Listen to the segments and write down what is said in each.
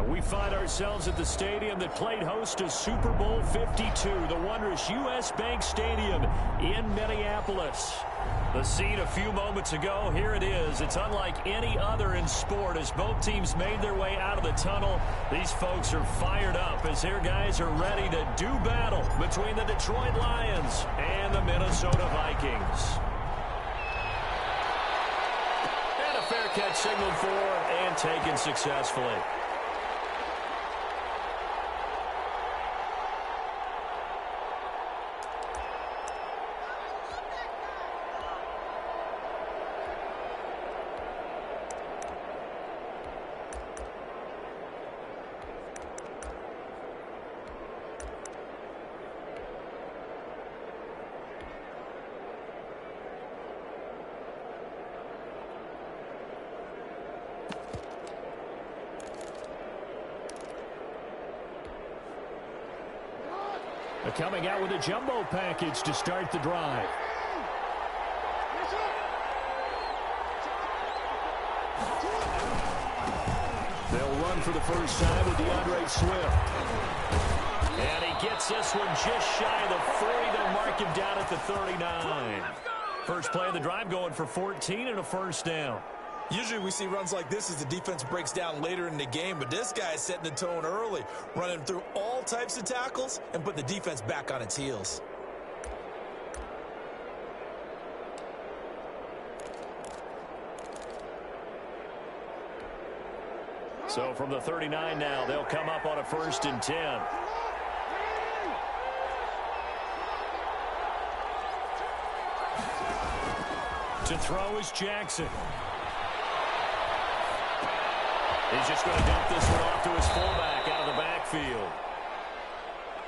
We find ourselves at the stadium that played host to Super Bowl 52, the wondrous U.S. Bank Stadium in Minneapolis. The scene a few moments ago, here it is. It's unlike any other in sport as both teams made their way out of the tunnel. These folks are fired up as their guys are ready to do battle between the Detroit Lions and the Minnesota Vikings. And a fair catch signaled for and taken successfully. Coming out with a jumbo package to start the drive. They'll run for the first time with DeAndre Swift. And he gets this one just shy of the 40. They'll mark him down at the 39. First play of the drive going for 14 and a first down. Usually we see runs like this as the defense breaks down later in the game, but this guy is setting the tone early, running through all types of tackles and put the defense back on its heels. So from the 39 now, they'll come up on a 1st and 10. To throw is Jackson. He's just going to dump this one off to his fullback out of the backfield.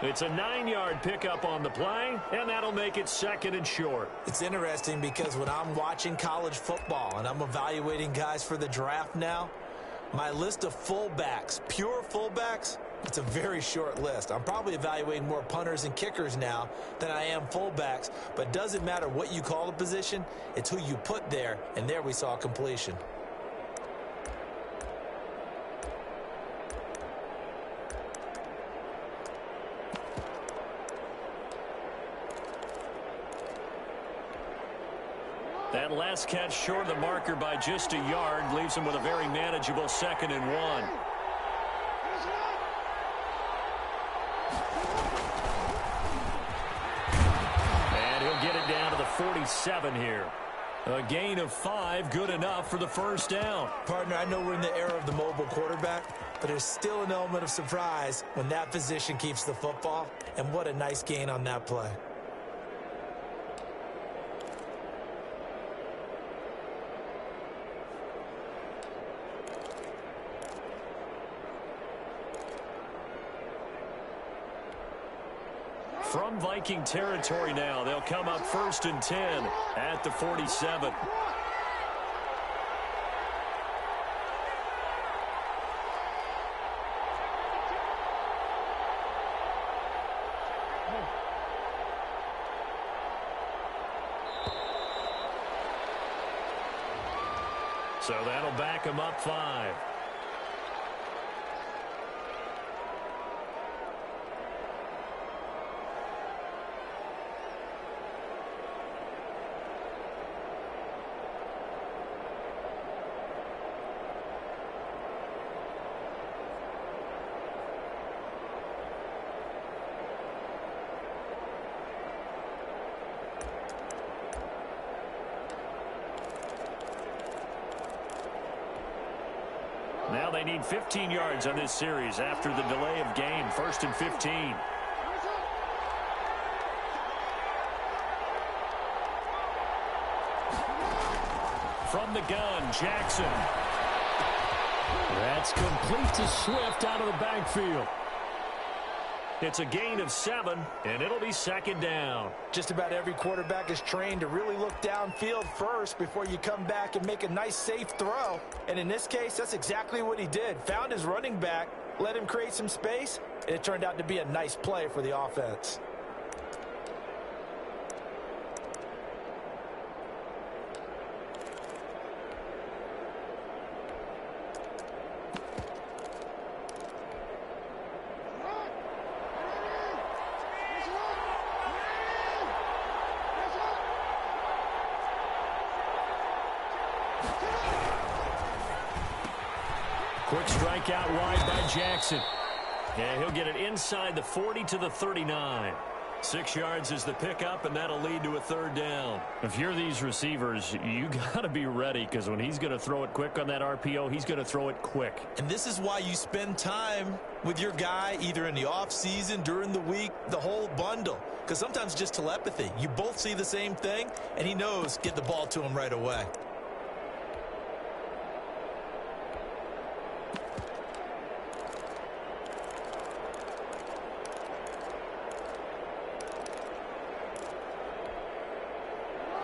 It's a 9-yard pickup on the play, and that'll make it 2nd and short. It's interesting because when I'm watching college football and I'm evaluating guys for the draft now, my list of fullbacks, pure fullbacks, it's a very short list. I'm probably evaluating more punters and kickers now than I am fullbacks, but it doesn't matter what you call the position, it's who you put there, and there we saw completion. That last catch short of the marker by just a yard leaves him with a very manageable 2nd and 1. And he'll get it down to the 47 here. A gain of 5, good enough for the first down. Partner, I know we're in the era of the mobile quarterback, but there's still an element of surprise when that position keeps the football, and what a nice gain on that play. From Viking territory now, they'll come up 1st and 10 at the 47. So that'll back him up 5. Now they need 15 yards on this series after the delay of game. 1st and 15. From the gun, Jackson. That's complete to Swift out of the backfield. It's a gain of 7, and it'll be 2nd down. Just about every quarterback is trained to really look downfield first before you come back and make a nice, safe throw. And in this case, that's exactly what he did. Found his running back, let him create some space, and it turned out to be a nice play for the offense. Quick strike out wide by Jackson. And he'll get it inside the 40 to the 39. 6 yards is the pickup, and that'll lead to a third down. If you're these receivers, you got to be ready, because when he's going to throw it quick on that RPO, he's going to throw it quick. And this is why you spend time with your guy, either in the offseason, during the week, the whole bundle. Because sometimes just telepathy. You both see the same thing, and he knows get the ball to him right away.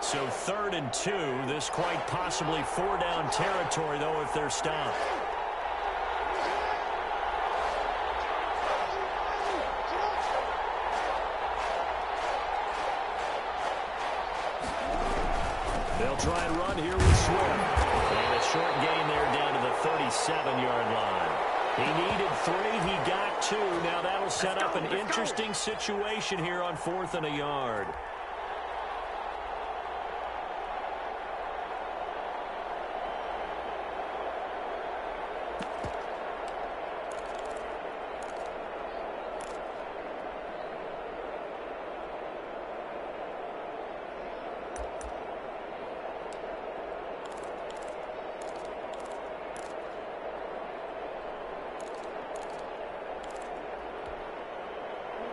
So 3rd and 2. This quite possibly 4-down territory, though, if they're stopped. They'll try and run here with Swift. And a short gain there down to the 37-yard line. He needed 3. He got 2. Now that'll set up an interesting situation here on 4th and a yard.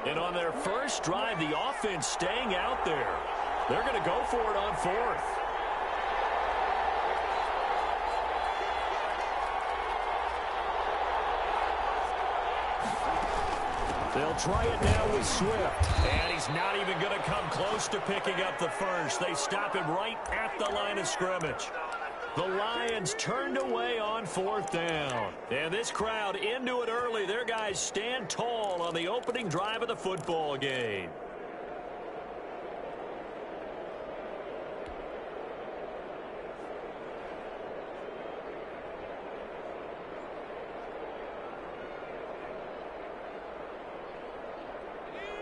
And on their first drive, the offense staying out there. They're going to go for it on 4th. They'll try it now with Swift. And he's not even going to come close to picking up the first. They stop him right at the line of scrimmage. The Lions turned away on 4th down. And this crowd into it early. Their guys stand tall on the opening drive of the football game.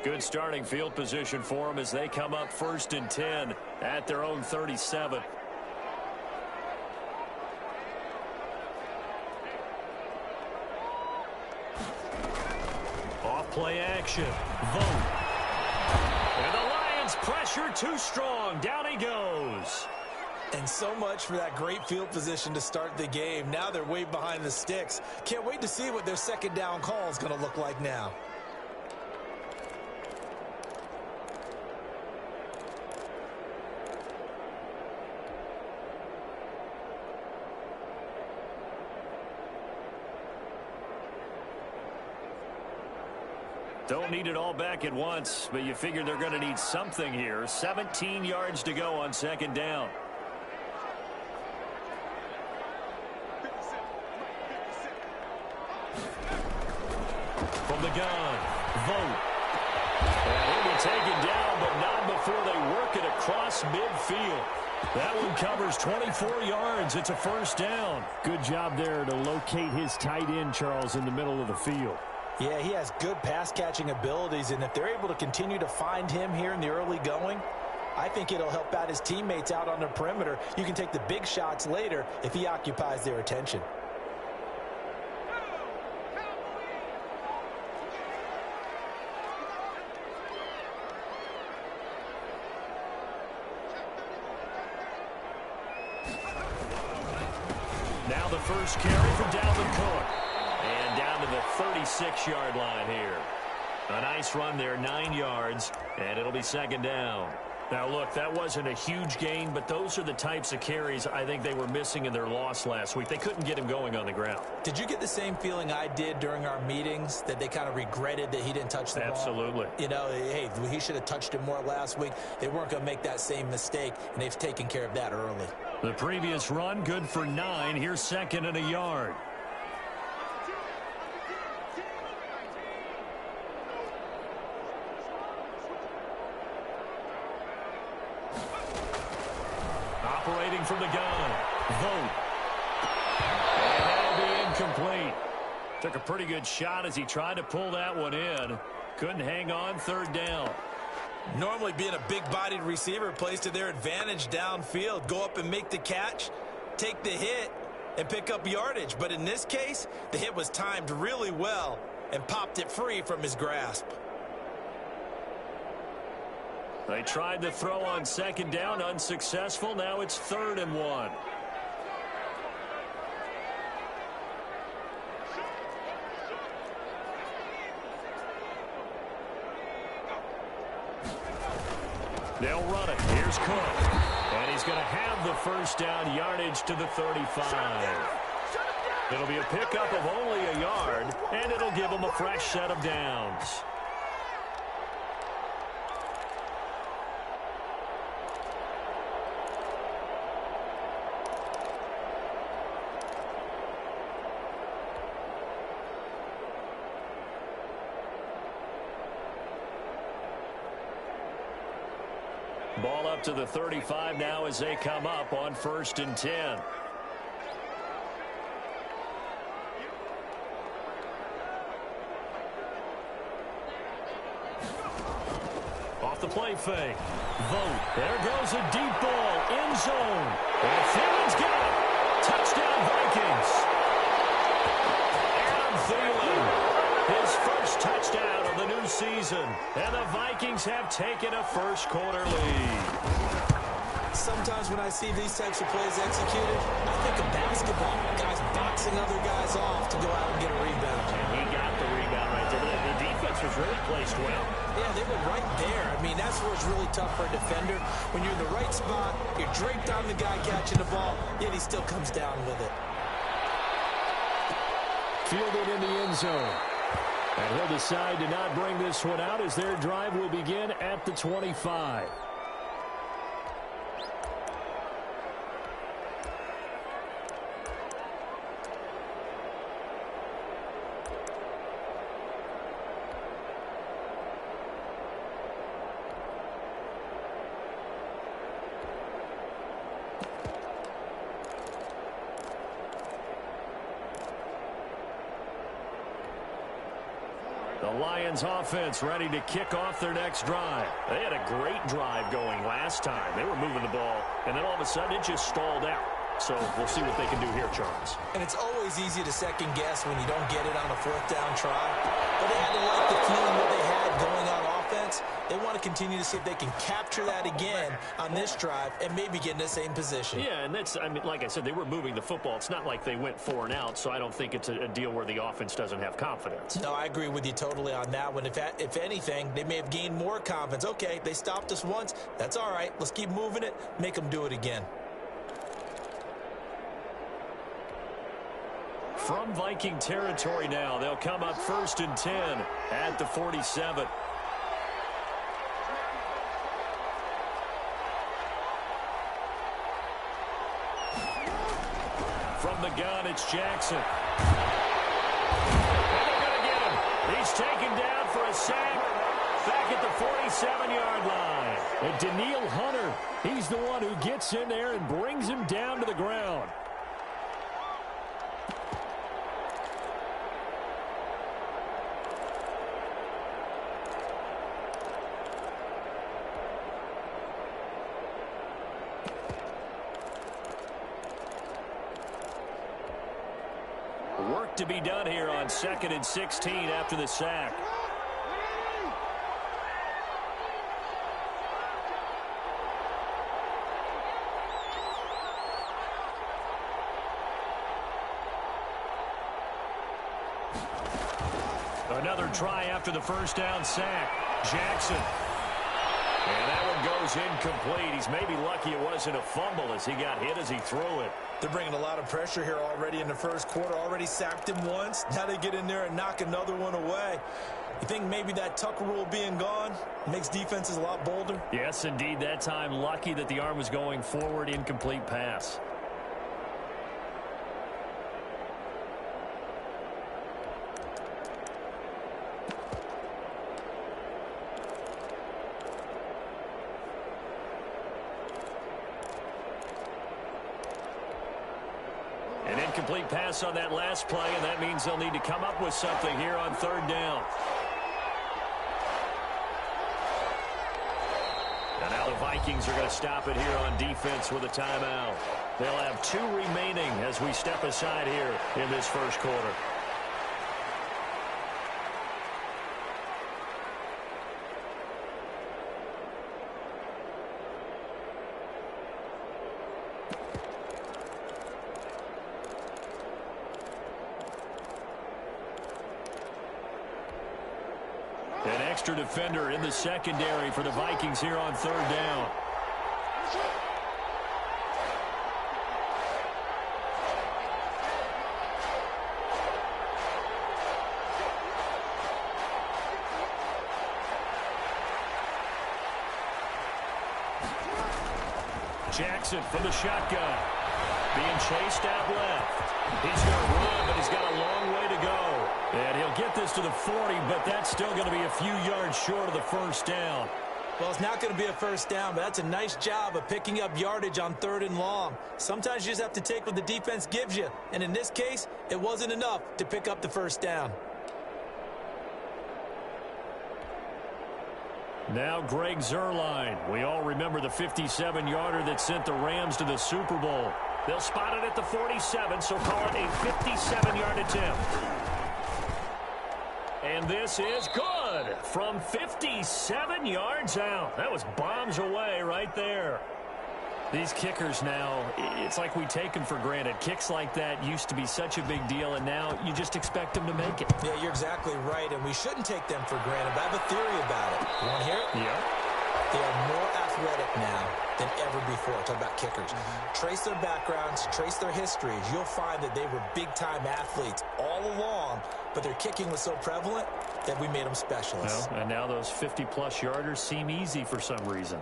Good starting field position for them as they come up 1st and 10 at their own 37. Play action. Vote. And the Lions pressure too strong. Down he goes. And so much for that great field position to start the game. Now they're way behind the sticks. Can't wait to see what their second down call is going to look like now. Don't need it all back at once, but you figure they're going to need something here. 17 yards to go on 2nd down. From the gun, Vote. And he'll be taken down, but not before they work it across midfield. That one covers 24 yards. It's a 1st down. Good job there to locate his tight end, Charles, in the middle of the field. Yeah, he has good pass-catching abilities, and if they're able to continue to find him here in the early going, I think it'll help out his teammates out on the perimeter. You can take the big shots later if he occupies their attention. Now the first carry for Dalvin Cook. And down to the 36-yard line here. A nice run there, 9 yards, and it'll be 2nd down. Now, look, that wasn't a huge gain, but those are the types of carries I think they were missing in their loss last week. They couldn't get him going on the ground. Did you get the same feeling I did during our meetings, that they kind of regretted that he didn't touch the ball? Absolutely. You know, hey, he should have touched it more last week. They weren't going to make that same mistake, and they've taken care of that early. The previous run, good for 9. Here's 2nd and a yard. Operating from the gun, Vote. And that'll be incomplete. Took a pretty good shot as he tried to pull that one in. Couldn't hang on, 3rd down. Normally being a big-bodied receiver plays to their advantage downfield. Go up and make the catch, take the hit, and pick up yardage. But in this case, the hit was timed really well and popped it free from his grasp. They tried to throw on second down, unsuccessful. Now it's 3rd and 1. They'll run it. Here's Cook. And he's going to have the first down, yardage to the 35. It'll be a pickup of only a yard, and it'll give them a fresh set of downs. Ball up to the 35 now as they come up on 1st and 10. Off the play fake. Vote. There goes a deep ball. End zone. And Thielen's got it. Touchdown Vikings. Adam Thielen. His first touchdown of the new season. And the Vikings have taken a first-quarter lead. Sometimes when I see these types of plays executed, I think of basketball. Guys boxing other guys off to go out and get a rebound. And he got the rebound right there. The defense was really placed well. Yeah, they were right there. I mean, that's where it's really tough for a defender. When you're in the right spot, you're draped on the guy catching the ball, yet he still comes down with it. Fielded in the end zone. And he'll decide to not bring this one out as their drive will begin at the 25. The Lions offense ready to kick off their next drive. They had a great drive going last time. They were moving the ball, and then all of a sudden it just stalled out. So we'll see what they can do here, Charles. And it's always easy to second guess when you don't get it on a 4th down try. But they had to like the feeling that they had going on offense. They want to continue to see if they can capture that again on this drive and maybe get in the same position. Yeah, and that's, I mean, like I said, they were moving the football. It's not like they went 4 and out, so I don't think it's a deal where the offense doesn't have confidence. No, I agree with you totally on that one. If anything, they may have gained more confidence. Okay, they stopped us once. That's all right. Let's keep moving it. Make them do it again. From Viking territory now, they'll come up 1st and 10 at the 47. From the gun, it's Jackson. And they're going to get him. He's taken down for a sack back at the 47-yard line. And Daniil Hunter, he's the one who gets in there and brings him down to the ground. Work to be done here on 2nd and 16 after the sack. Another try after the first down sack. Jackson. And that one goes incomplete. He's maybe lucky it wasn't a fumble as he got hit as he threw it. They're bringing a lot of pressure here already in the first quarter. Already sacked him once. Now they get in there and knock another one away. You think maybe that Tucker rule being gone makes defenses a lot bolder? Yes, indeed. That time, lucky that the arm was going forward. Incomplete pass. An incomplete pass on that last play, and that means they'll need to come up with something here on 3rd down. And now the Vikings are going to stop it here on defense with a timeout. They'll have 2 remaining as we step aside here in this first quarter. An extra defender in the secondary for the Vikings here on 3rd down. Jackson from the shotgun. Being chased out left. He's going to run, but he's got a long way to go. And he'll get this to the 40, but that's still going to be a few yards short of the first down. Well, it's not going to be a first down, but that's a nice job of picking up yardage on 3rd and long. Sometimes you just have to take what the defense gives you. And in this case, it wasn't enough to pick up the first down. Now Greg Zuerlein. We all remember the 57-yarder that sent the Rams to the Super Bowl. They'll spot it at the 47, so call it a 57-yard attempt. And this is good from 57 yards out. That was bombs away right there. These kickers now, it's like we take them for granted. Kicks like that used to be such a big deal, and now you just expect them to make it. Yeah, you're exactly right, and we shouldn't take them for granted, but I have a theory about it. You want to hear it? Yeah. They are more athletic now than ever before. Talk about kickers. Trace their backgrounds, trace their histories. You'll find that they were big-time athletes all along, but their kicking was so prevalent that we made them specialists. Well, and now those 50-plus yarders seem easy for some reason.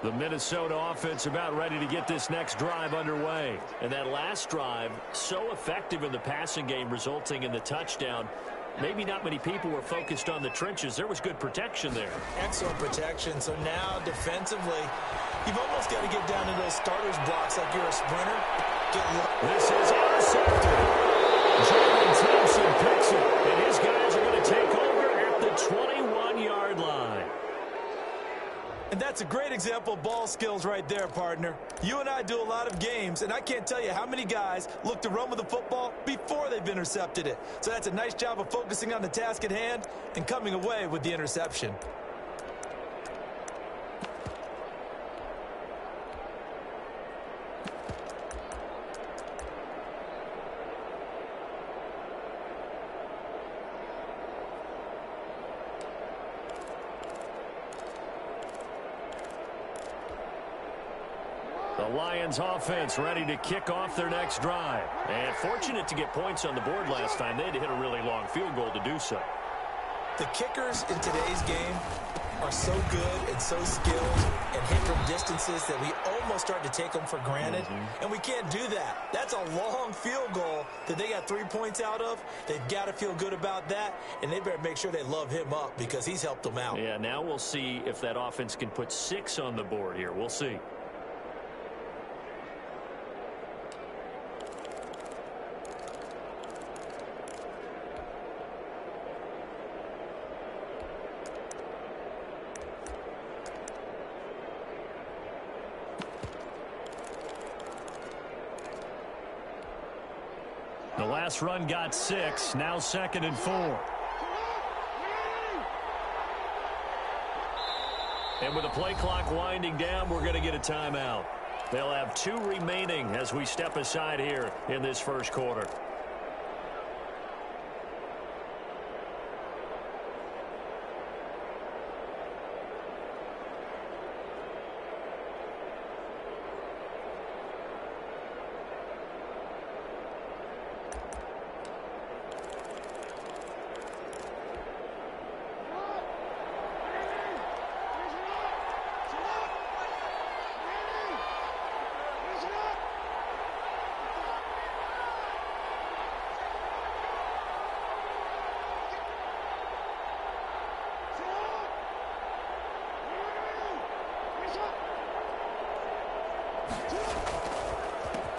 The Minnesota offense about ready to get this next drive underway. And that last drive, so effective in the passing game, resulting in the touchdown. Maybe not many people were focused on the trenches. There was good protection there. Excellent protection. So now, defensively, you've almost got to get down to those starters blocks like you're a sprinter. This is intercepted. Jalen Thompson picks it. And his guys are going to take over at the 21-yard line. And that's a great example of ball skills right there, partner. You and I do a lot of games, and I can't tell you how many guys look to run with the football before they've intercepted it. So that's a nice job of focusing on the task at hand and coming away with the interception. The Lions offense ready to kick off their next drive. And fortunate to get points on the board last time. They had to hit a really long field goal to do so. The kickers in today's game are so good and so skilled and hit from distances that we almost start to take them for granted. And we can't do that. That's a long field goal that they got 3 points out of. They've got to feel good about that, and they better make sure they love him up because he's helped them out. Yeah, now we'll see if that offense can put 6 on the board here. We'll see. The last run got 6, now 2nd and 4. And with the play clock winding down, we're going to get a timeout. They'll have 2 remaining as we step aside here in this first quarter.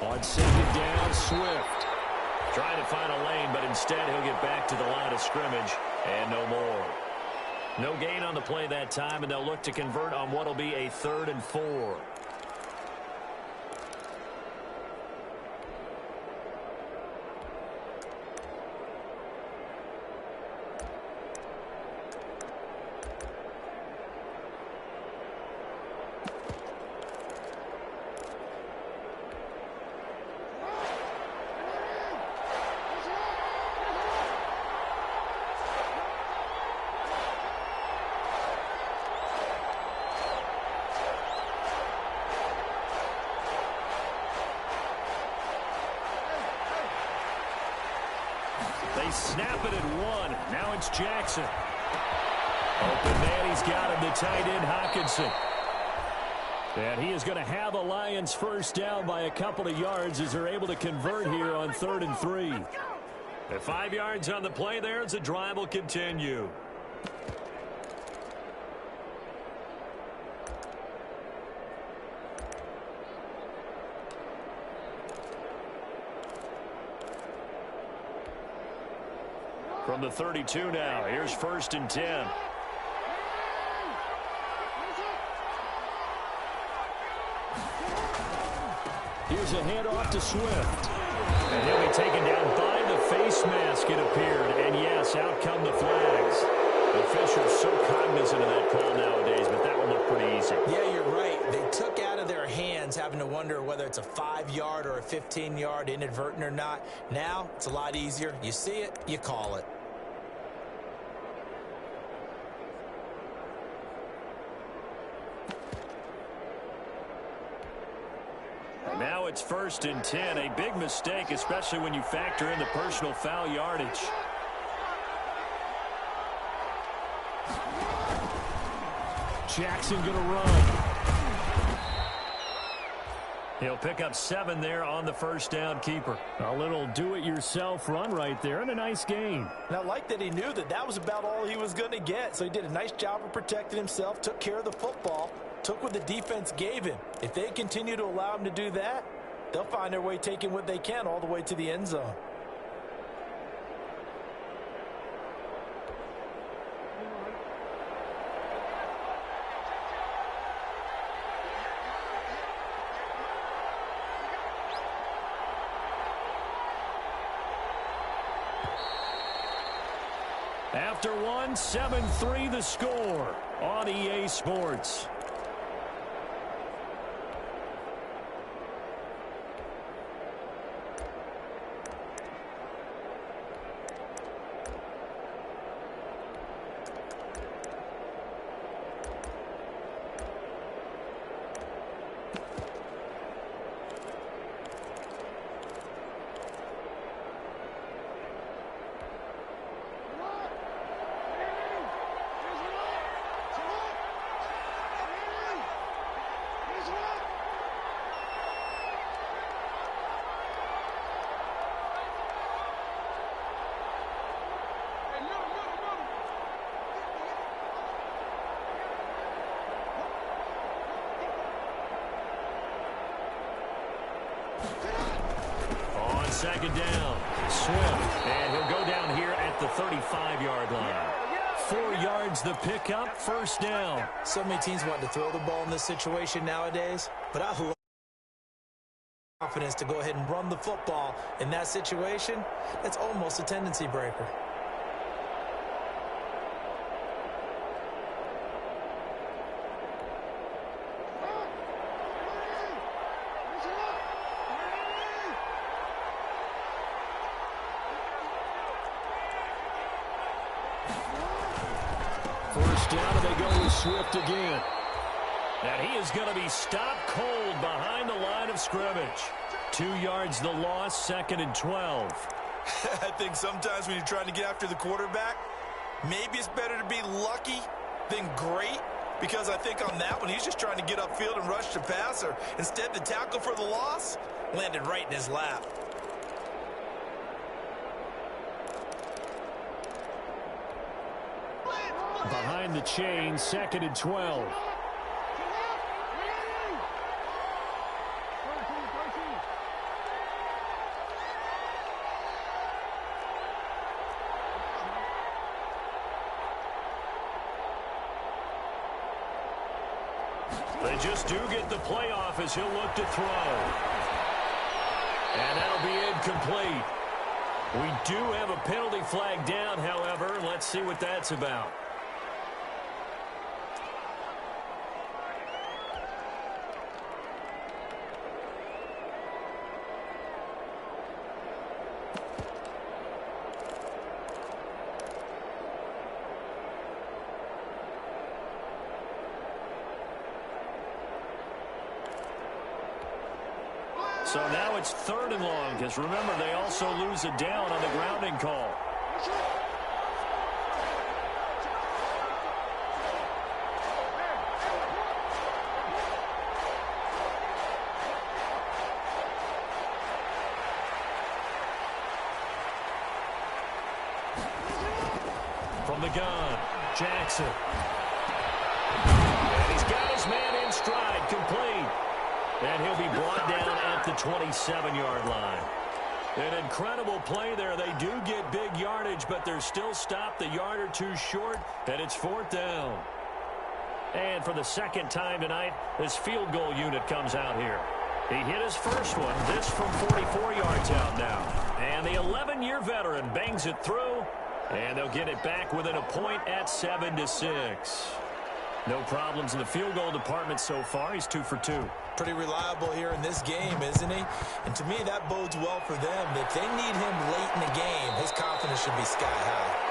On second down, Swift. Trying to find a lane, but instead he'll get back to the line of scrimmage and no more. No gain on the play that time, and they'll look to convert on what will be a 3rd and 4. They snap it at 1. Now it's Jackson. Open man, he's got him, the tight end, Hockenson. And he is going to have the Lions first down by a couple of yards as they're able to convert here on 3rd and 3. At 5 yards on the play there as the drive will continue. From the 32 now, here's 1st and 10. Here's a handoff to Swift. And he'll be taken down by the face mask, it appeared. And yes, out come the flags. The officials so cognizant of that call nowadays, but that one looked pretty easy. Yeah, you're right. They took out of their hands having to wonder whether it's a 5-yard or a 15-yard inadvertent or not. Now, it's a lot easier. You see it, you call it. And now it's 1st and 10. A big mistake, especially when you factor in the personal foul yardage. Jackson going to run. He'll pick up 7 there on the first down keeper. A little do-it-yourself run right there, and a nice gain. And I like that he knew that that was about all he was going to get, so he did a nice job of protecting himself, took care of the football, took what the defense gave him. If they continue to allow him to do that, they'll find their way taking what they can all the way to the end zone. After 1, 7-3 the score on EA Sports. Second down, Swift, and he'll go down here at the 35-yard line. 4 yards the pickup, first down. So many teams want to throw the ball in this situation nowadays, but I love confidence to go ahead and run the football in that situation. That's almost a tendency breaker. First down, and they go with Swift again. And he is going to be stopped cold behind the line of scrimmage. 2 yards the loss, 2nd and 12. I think sometimes when you're trying to get after the quarterback, maybe it's better to be lucky than great, because I think on that one, he's just trying to get upfield and rush the passer. Instead, the tackle for the loss landed right in his lap. Behind the chain, 2nd and 12. They just do get the playoff as he'll look to throw. And that'll be incomplete. We do have a penalty flag down, however. Let's see what that's about. So now it's 3rd and long, because remember, they also lose a down on the grounding call. From the gun, Jackson. And he's got his man in stride, complete. And he'll be brought down at the 27-yard line. An incredible play there. They do get big yardage, but they're still stopped a yard or two short, and it's 4th down. And for the second time tonight, this field goal unit comes out here. He hit his first one, this from 44 yards out now. And the 11-year veteran bangs it through, and they'll get it back within a point at 7-6. No problems in the field goal department so far. He's 2 for 2. Pretty reliable here in this game, isn't he? And to me, that bodes well for them. If they need him late in the game, his confidence should be sky high.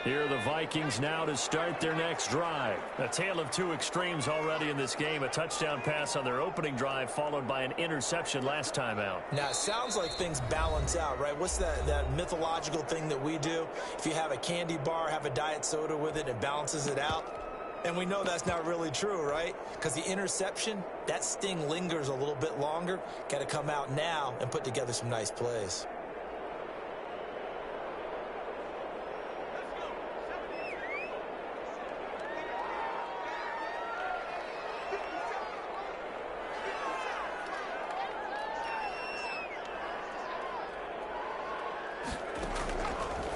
Here are the Vikings now to start their next drive. A tale of two extremes already in this game. A touchdown pass on their opening drive, followed by an interception last time out. Now, it sounds like things balance out, right? What's that mythological thing that we do? If you have a candy bar, have a diet soda with it, it balances it out. And we know that's not really true, right? Because the interception, that sting lingers a little bit longer. Got to come out now and put together some nice plays.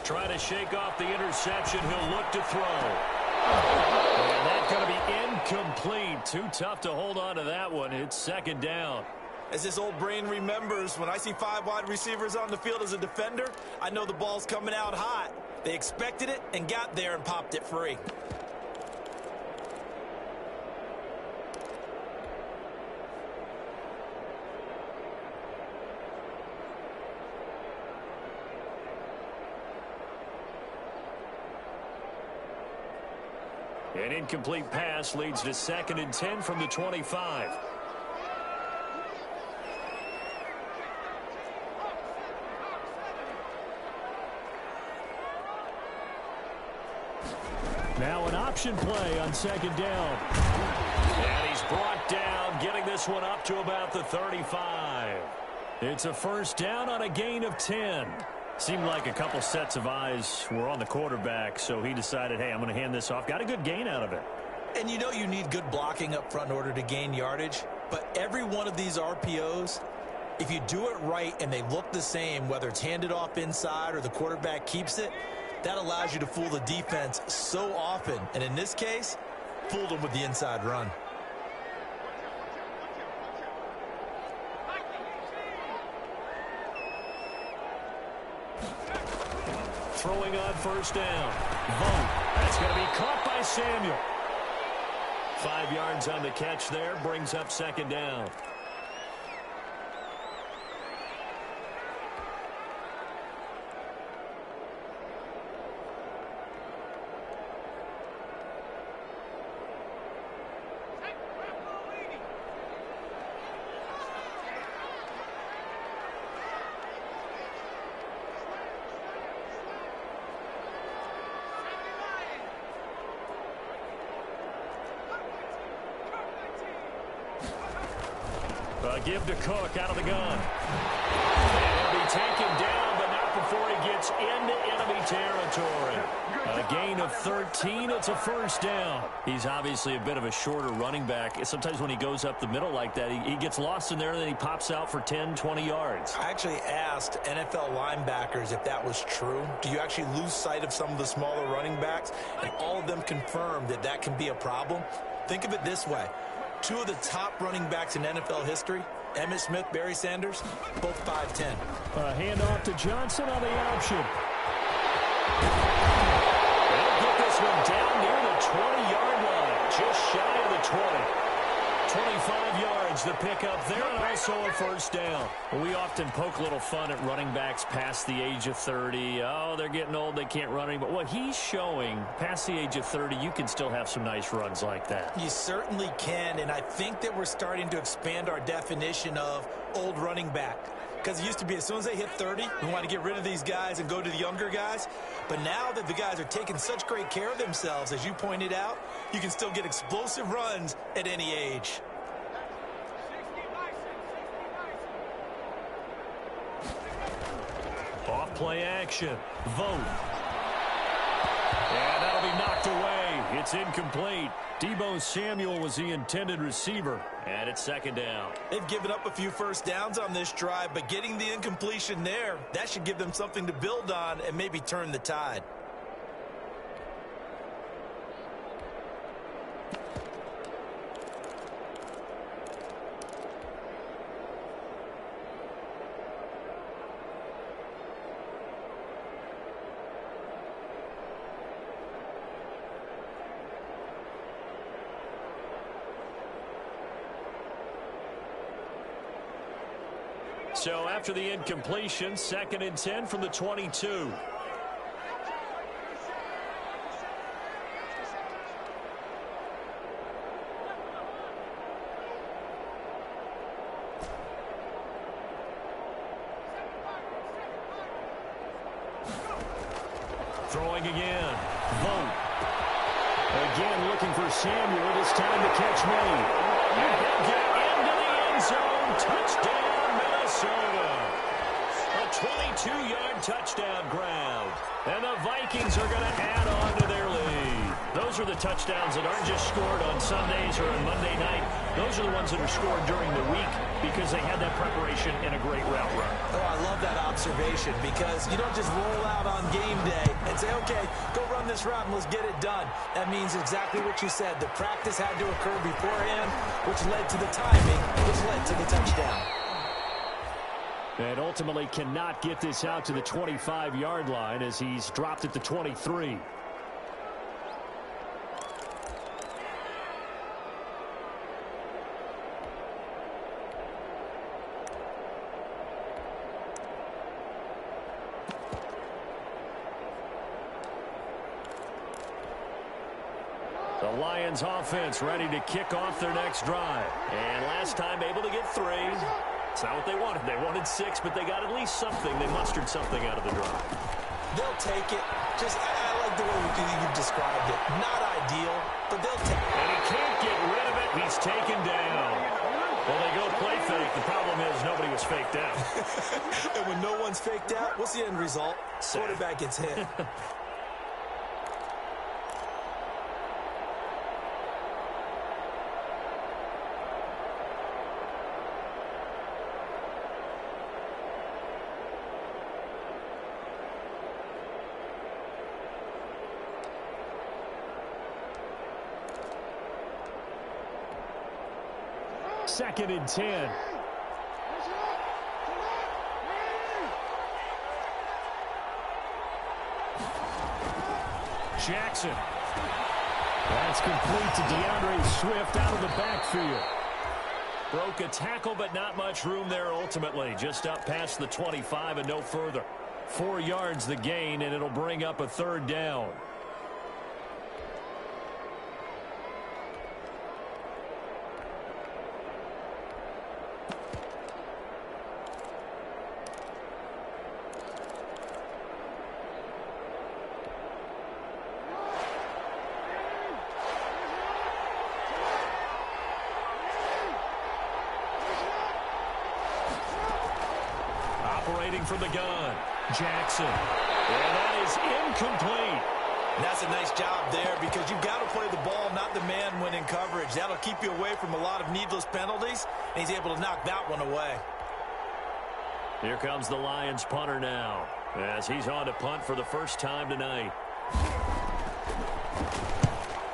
Trying to shake off the interception. He'll look to throw. And that's going to be incomplete. Too tough to hold on to that one. It's 2nd down. As this old brain remembers, when I see 5 wide receivers on the field as a defender, I know the ball's coming out hot. They expected it and got there and popped it free. An incomplete pass leads to 2nd and 10 from the 25. Now an option play on 2nd down. And he's brought down, getting this one up to about the 35. It's a 1st down on a gain of 10. Seemed like a couple sets of eyes were on the quarterback, so he decided, hey, I'm going to hand this off. Got a good gain out of it. And you know you need good blocking up front in order to gain yardage. But every one of these RPOs, if you do it right and they look the same, whether it's handed off inside or the quarterback keeps it, that allows you to fool the defense so often. And in this case, fooled them with the inside run. Throwing on 1st down. Vogt. That's going to be caught by Samuel. 5 yards on the catch there. Brings up 2nd down. Give to Cook out of the gun. And he'll be taken down, but not before he gets into enemy territory. A gain of 13. It's a first down. He's obviously a bit of a shorter running back. Sometimes when he goes up the middle like that, he gets lost in there, and then he pops out for 10, 20 yards. I actually asked NFL linebackers if that was true. Do you actually lose sight of some of the smaller running backs? And all of them confirmed that that can be a problem. Think of it this way. Two of the top running backs in NFL history, Emmitt Smith, Barry Sanders, both 5'10". A handoff to Johnson on the option. They'll get this one down near the 20-yard line, just shy of the 20. 25 yards the pickup there, and also a first down. Well, we often poke a little fun at running backs past the age of 30. Oh, they're getting old, they can't run anymore. What he's showing, past the age of 30, you can still have some nice runs like that. You certainly can, and I think that we're starting to expand our definition of old running back. Because it used to be as soon as they hit 30, we want to get rid of these guys and go to the younger guys. But now that the guys are taking such great care of themselves, as you pointed out, you can still get explosive runs at any age. Off play action. Vote. And that'll be knocked away. It's incomplete. Deebo Samuel was the intended receiver. And it's second down. They've given up a few first downs on this drive, but getting the incompletion there, that should give them something to build on and maybe turn the tide. So after the incompletion, 2nd and 10 from the 22. Throwing again. Vote. Again looking for Samuel. This time the catch made. And he'll get into the end zone. Touchdown, Minnesota. A 22-yard touchdown grab. And the Vikings are going to add on to their lead. Those are the touchdowns that aren't just scored on Sundays or on Monday night. Those are the ones that are scored during the week because they had that preparation and a great route run. Oh, I love that observation because you don't just roll out on game day and say, okay, go run this route and let's get it done. That means exactly what you said. The practice had to occur beforehand, which led to the timing, which led to the touchdown. And ultimately cannot get this out to the 25-yard line as he's dropped at the 23. The Lions offense ready to kick off their next drive. And last time able to get 3. It's not what they wanted. They wanted 6, but they got at least something. They mustered something out of the drive. They'll take it. I like the way you've described it. Not ideal, but they'll take it. And he can't get rid of it. He's taken down. Well, they go play fake. The problem is nobody was faked out. And when no one's faked out, what's the end result? Quarterback gets hit. Second and 10. Jackson. That's complete to DeAndre Swift out of the backfield. Broke a tackle, but not much room there ultimately. Just up past the 25 and no further. 4 yards the gain, and it'll bring up a third down. returning from the gun. Jackson. And that is incomplete. And that's a nice job there because you've got to play the ball, not the man when in coverage. That'll keep you away from a lot of needless penalties, and he's able to knock that one away. Here comes the Lions punter now as he's on to punt for the first time tonight.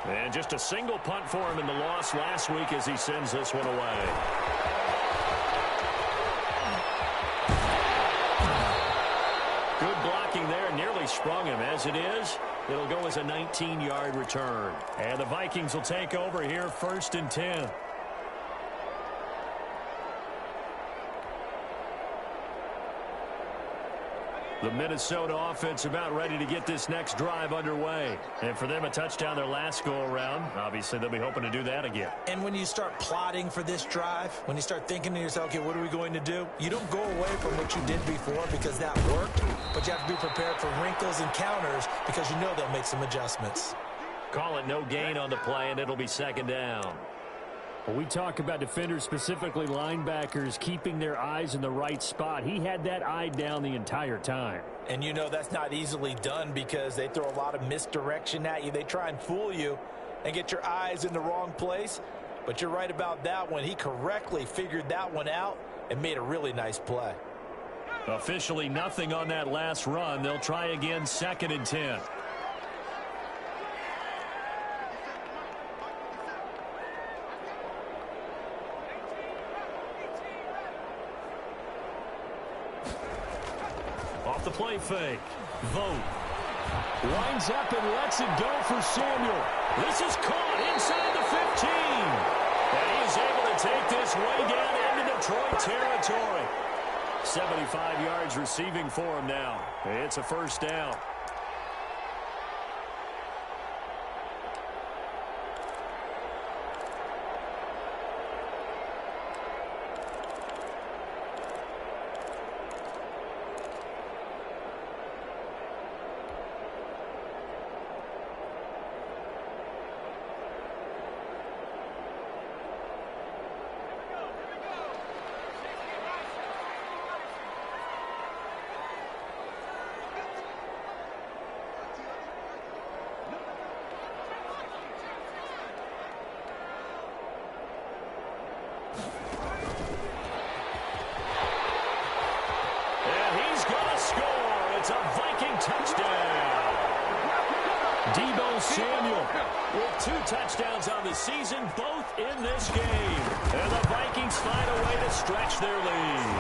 And just a single punt for him in the loss last week as he sends this one away. Good blocking there, nearly sprung him. As it is, it'll go as a 19-yard return. And the Vikings will take over here 1st and 10. The Minnesota offense about ready to get this next drive underway. And for them, a touchdown their last go-around. Obviously, they'll be hoping to do that again. And when you start plotting for this drive, when you start thinking to yourself, okay, what are we going to do? You don't go away from what you did before because that worked, but you have to be prepared for wrinkles and counters because you know they'll make some adjustments. Call it no gain on the play, and it'll be 2nd down. Well, we talk about defenders, specifically linebackers, keeping their eyes in the right spot. He had that eye down the entire time. And you know that's not easily done because they throw a lot of misdirection at you. They try and fool you and get your eyes in the wrong place. But you're right about that one. He correctly figured that one out and made a really nice play. Officially nothing on that last run. They'll try again 2nd and 10. Off the play fake. Vote. Winds up and lets it go for Samuel. This is caught inside the 15. And he's able to take this way down into Detroit territory. 75 yards receiving for him now. It's a 1st down. Samuel with 2 touchdowns on the season, both in this game. And the Vikings find a way to stretch their lead.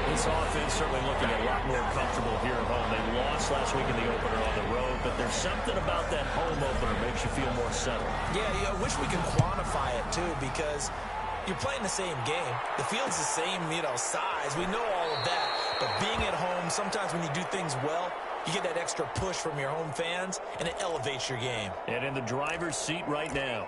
This offense certainly looking a lot more comfortable here at home. They lost last week in the opener on the road, but there's something about that home opener makes you feel more settled. Yeah, I wish we could quantify it, too, because you're playing the same game. The field's the same, size. We know all of that. But being at home, sometimes when you do things well, you get that extra push from your home fans, and it elevates your game. And in the driver's seat right now.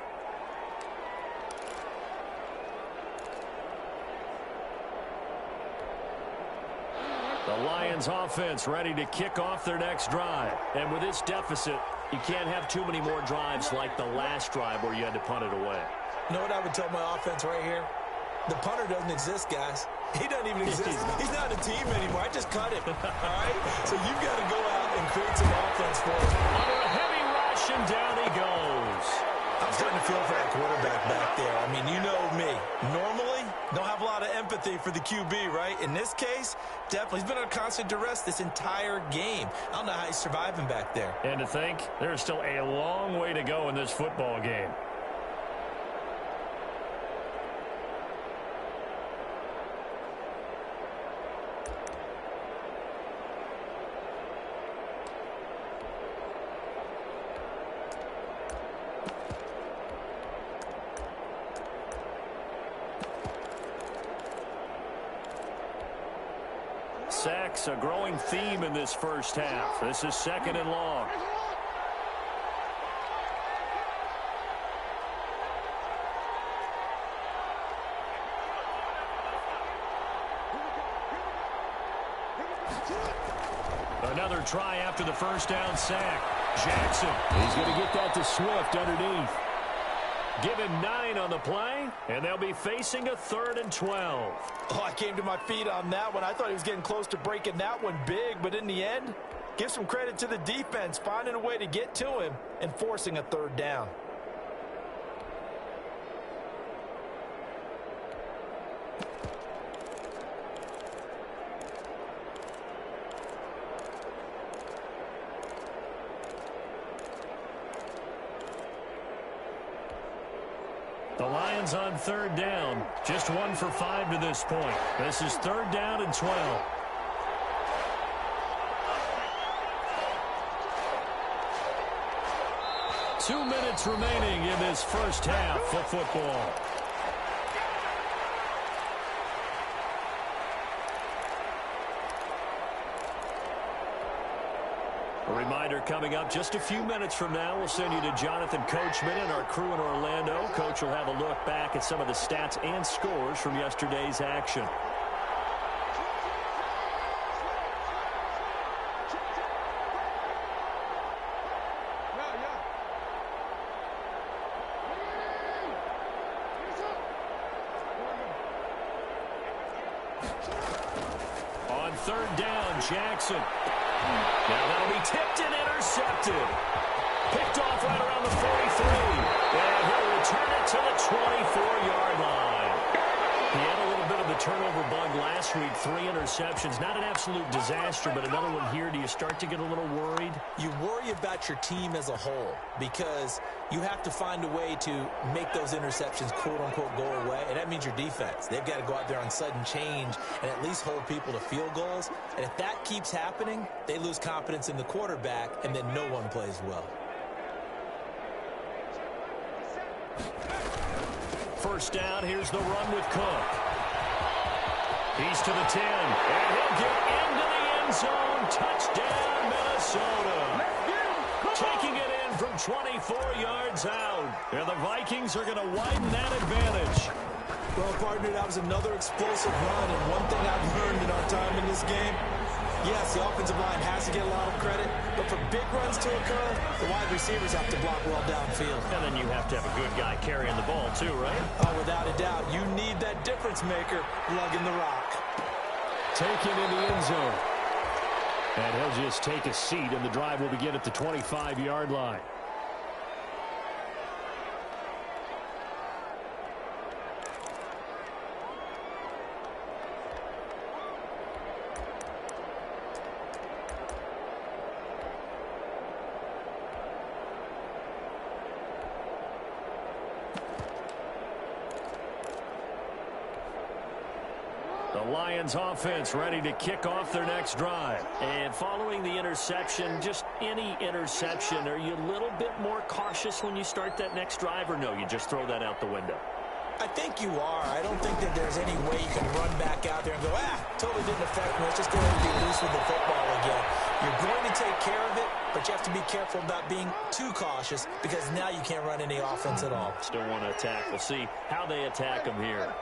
The Lions offense ready to kick off their next drive. And with this deficit, you can't have too many more drives like the last drive where you had to punt it away. You know what I would tell my offense right here? The punter doesn't exist, guys. He doesn't even exist. He's not a team anymore. I just cut him. All right? So you've got to go out and create some offense for him. Under a heavy rush, and down he goes. I'm starting to feel for that quarterback back there. I mean, you know me. Normally, don't have a lot of empathy for the QB, right? In this case, definitely. He's been under constant duress this entire game. I don't know how he's surviving back there. And to think, there's still a long way to go in this football game. Sacks, a growing theme in this first half. This is 2nd and long. Another try after the first down sack. Jackson, he's going to get that to Swift underneath. Give him 9 on the play, and they'll be facing a 3rd and 12. Oh, I came to my feet on that one. I thought he was getting close to breaking that one big, but in the end, give some credit to the defense, finding a way to get to him and forcing a 3rd down. The Lions on 3rd down. Just 1 for 5 to this point. This is 3rd down and 12. Two minutes remaining in this first half of football. A reminder coming up just a few minutes from now. We'll send you to Jonathan Coachman and our crew in Orlando. Coach will have a look back at some of the stats and scores from yesterday's action. On 3rd down, Jackson. Now that'll be tipped and intercepted. Picked off right around the 43. And he'll return it to the 24-yard line. He had a little bit of the turnover bug last week. 3 interceptions. Not an absolute disaster, but another one here. Do you start to get a little worried? You worry about your team as a whole because you have to find a way to make those interceptions, quote-unquote, go away, and that means your defense. They've got to go out there on sudden change and at least hold people to field goals. And if that keeps happening, they lose confidence in the quarterback, and then no one plays well. First down, here's the run with Cook. He's to the 10, and he'll get into the end zone. Touchdown, Minnesota. Taking it in from 24 yards out. And the Vikings are going to widen that advantage. Well, partner, that was another explosive run, and one thing I've learned in our time in this game, yes, the offensive line has to get a lot of credit, but for big runs to occur, the wide receivers have to block well downfield. And then you have to have a good guy carrying the ball too, right? Oh, without a doubt. You need that difference maker lugging the rock. Taken in the end zone. And he'll just take a seat, and the drive will begin at the 25-yard line. The Lions offense ready to kick off their next drive. And following the interception, just any interception, are you a little bit more cautious when you start that next drive, or no, you just throw that out the window? I think you are. I don't think that there's any way you can run back out there and go, totally didn't affect me. Let's just go ahead and be loose with the football again. You're going to take care of it, but you have to be careful about being too cautious because now you can't run any offense at all. Still want to attack. We'll see how they attack them here.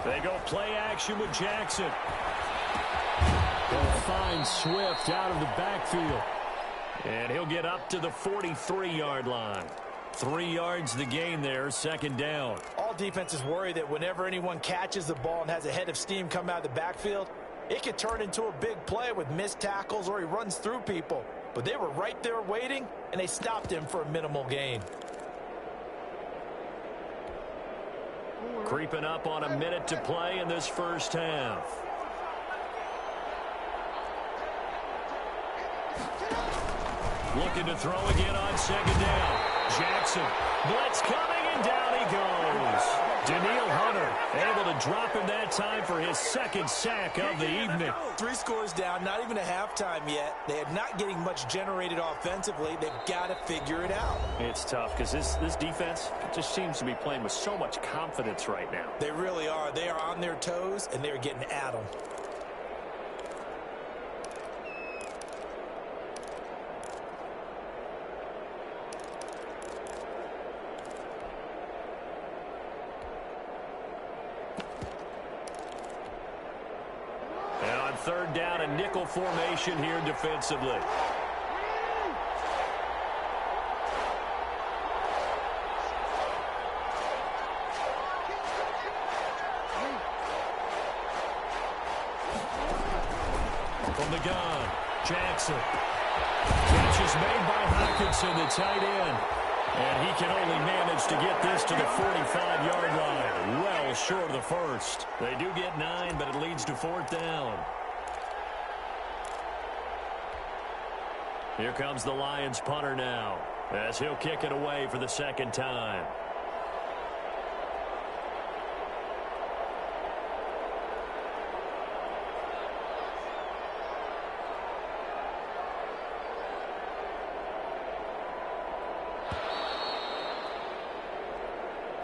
They go play action with Jackson. They'll find Swift out of the backfield. And he'll get up to the 43-yard line. 3 yards the gain there, 2nd down. All defenses worry that whenever anyone catches the ball and has a head of steam come out of the backfield, it could turn into a big play with missed tackles or he runs through people. But they were right there waiting, and they stopped him for a minimal gain. Creeping up on a minute to play in this first half. Looking to throw again on 2nd down. Jackson, blitz coming, and down he goes. Daniil Hunter able to drop him that time for his 2nd sack of the evening. 3 scores down, not even a halftime yet. They are not getting much generated offensively. They've got to figure it out. It's tough because this defense just seems to be playing with so much confidence right now. They really are. They are on their toes, and they're getting at them. And on 3rd down, a nickel formation here defensively. From the gun, Jackson. Catch is made by Hawkinson, the tight end. And he can only manage to get this to the 45-yard line. Well short of the first. They do get 9, but it leads to 4th down. Here comes the Lions punter now, as he'll kick it away for the second time.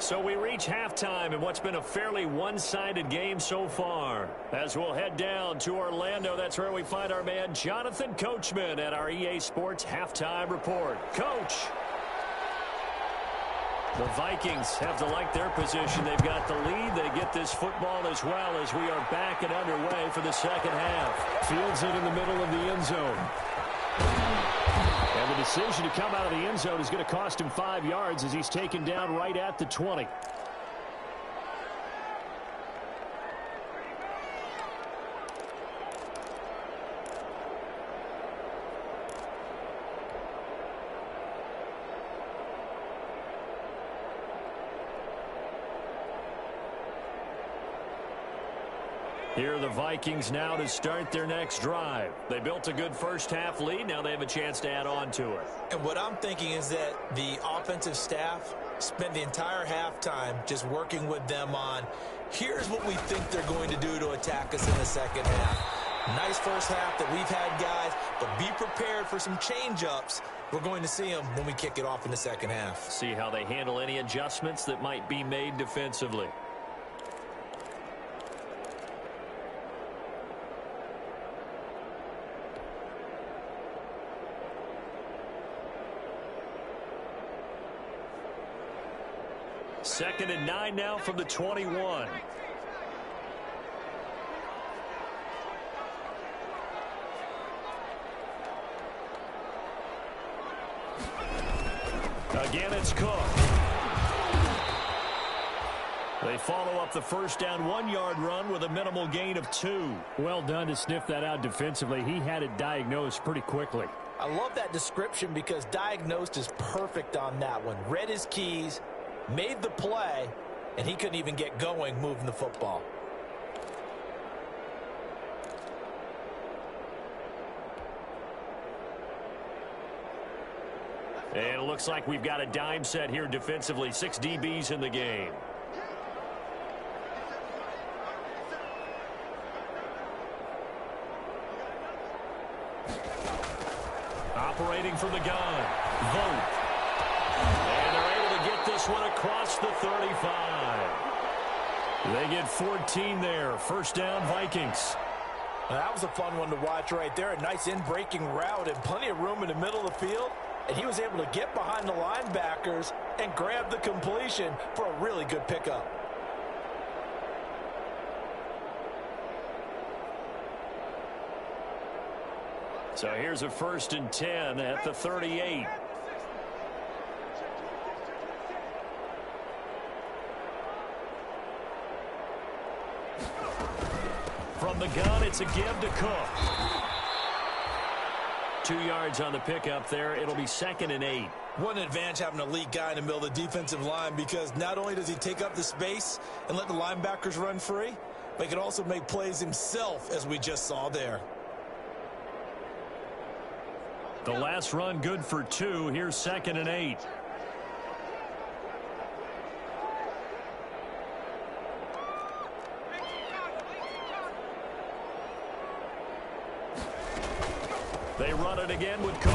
So we reach halftime in what's been a fairly one-sided game so far. As we'll head down to Orlando, that's where we find our man Jonathan Coachman at our EA Sports Halftime Report. Coach! The Vikings have to like their position. They've got the lead. They get this football as well as we are back and underway for the second half. Fields it in the middle of the end zone. And the decision to come out of the end zone is going to cost him 5 yards as he's taken down right at the 20. Here are the Vikings now to start their next drive. They built a good first-half lead. Now they have a chance to add on to it. And what I'm thinking is that the offensive staff spent the entire halftime just working with them on, here's what we think they're going to do to attack us in the second half. Nice first half that we've had, guys, but be prepared for some change-ups. We're going to see them when we kick it off in the second half. See how they handle any adjustments that might be made defensively. Second and 9 now from the 21. Again, it's Cook. They follow up the first down 1-yard run with a minimal gain of 2. Well done to sniff that out defensively. He had it diagnosed pretty quickly. I love that description because diagnosed is perfect on that one. Read his keys, made the play, and he couldn't even get going moving the football. And it looks like we've got a dime set here defensively. 6 DBs in the game. Operating from the gun. Vogt. And they're able to get this one across the 35. They get 14 there. First down, Vikings. That was a fun one to watch right there. A nice in-breaking route and plenty of room in the middle of the field. And he was able to get behind the linebackers and grab the completion for a really good pickup. So here's a 1st and 10 at the 38. From the gun, it's a give to Cook. 2 yards on the pickup there. It'll be 2nd and 8. What an advantage having an elite guy in the middle of the defensive line, because not only does he take up the space and let the linebackers run free, but he can also make plays himself, as we just saw there. The last run good for 2. Here's 2nd and 8. They run it again with Cook.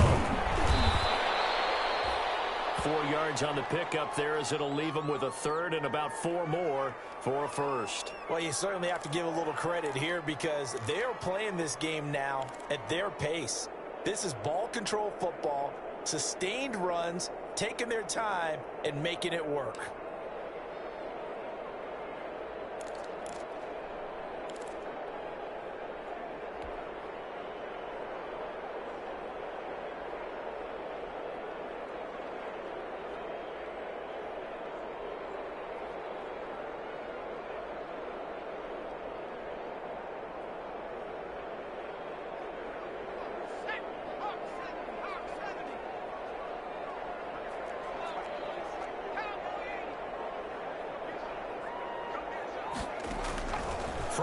4 yards on the pickup there, as it'll leave them with a 3rd and about 4 more for a first. Well, you certainly have to give a little credit here because they're playing this game now at their pace. This is ball control football, sustained runs, taking their time and making it work.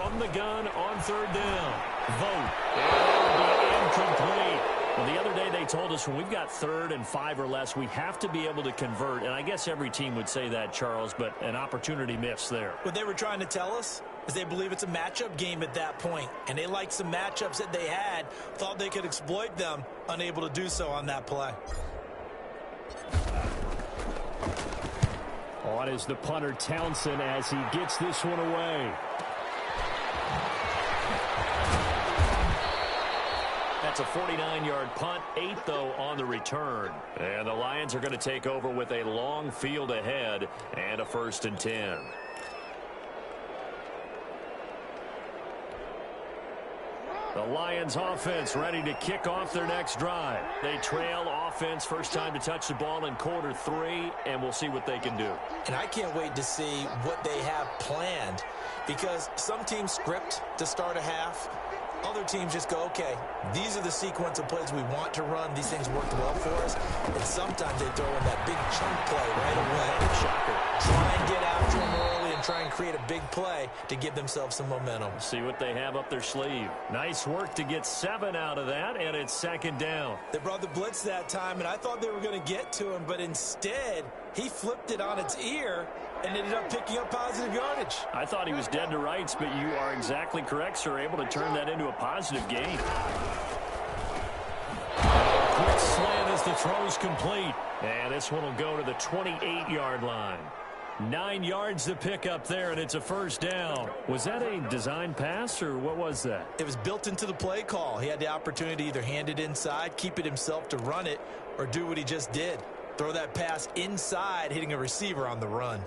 from the gun on 3rd down. Vote. It'll be incomplete. Well, the other day they told us when we've got 3rd and 5 or less, we have to be able to convert. And I guess every team would say that, Charles, but an opportunity missed there. What they were trying to tell us is they believe it's a matchup game at that point. And they liked some matchups that they had, thought they could exploit them, unable to do so on that play. On is the punter, Townsend, as he gets this one away. That's a 49-yard punt, 8 though on the return. And the Lions are going to take over with a long field ahead and a 1st and 10. The Lions offense ready to kick off their next drive. They trail offense, first time to touch the ball in quarter 3, and we'll see what they can do. And I can't wait to see what they have planned, because some teams script to start a half. Other teams just go, okay, these are the sequence of plays we want to run. These things worked well for us. And sometimes they throw in that big chunk play right away. Shocker. Try and get after them early and try and create a big play to give themselves some momentum. See what they have up their sleeve. Nice work to get 7 out of that, and it's 2nd down. They brought the blitz that time, and I thought they were going to get to him, but instead he flipped it on its ear and ended up picking up positive yardage. I thought he was dead to rights, but you are exactly correct, sir. Able to turn that into a positive gain. Quick slant as the throw's complete. And this one will go to the 28-yard line. 9 yards to pick up there, and it's a 1st down. Was that a design pass, or what was that? It was built into the play call. He had the opportunity to either hand it inside, keep it himself to run it, or do what he just did. Throw that pass inside, hitting a receiver on the run.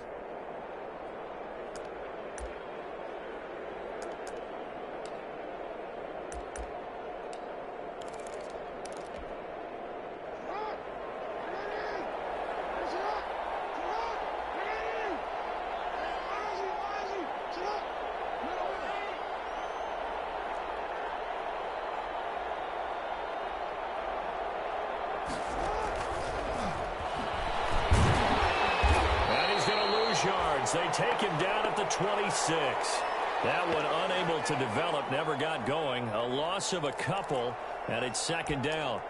They take him down at the 26. That one unable to develop, never got going. A loss of a couple, and it's 2nd down.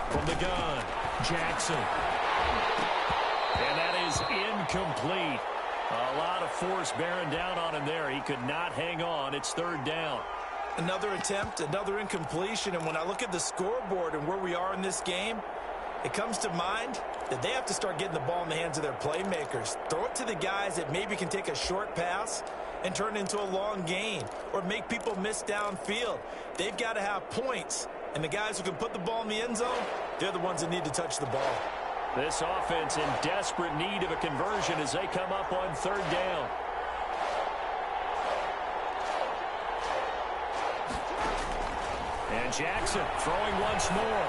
From the gun, Jackson. And that is incomplete. A lot of force bearing down on him there. He could not hang on. It's 3rd down. Another attempt, another incompletion. And when I look at the scoreboard and where we are in this game, it comes to mind that they have to start getting the ball in the hands of their playmakers. Throw it to the guys that maybe can take a short pass and turn it into a long gain or make people miss downfield. They've got to have points. And the guys who can put the ball in the end zone, they're the ones that need to touch the ball. This offense in desperate need of a conversion as they come up on 3rd down. And Jackson throwing once more.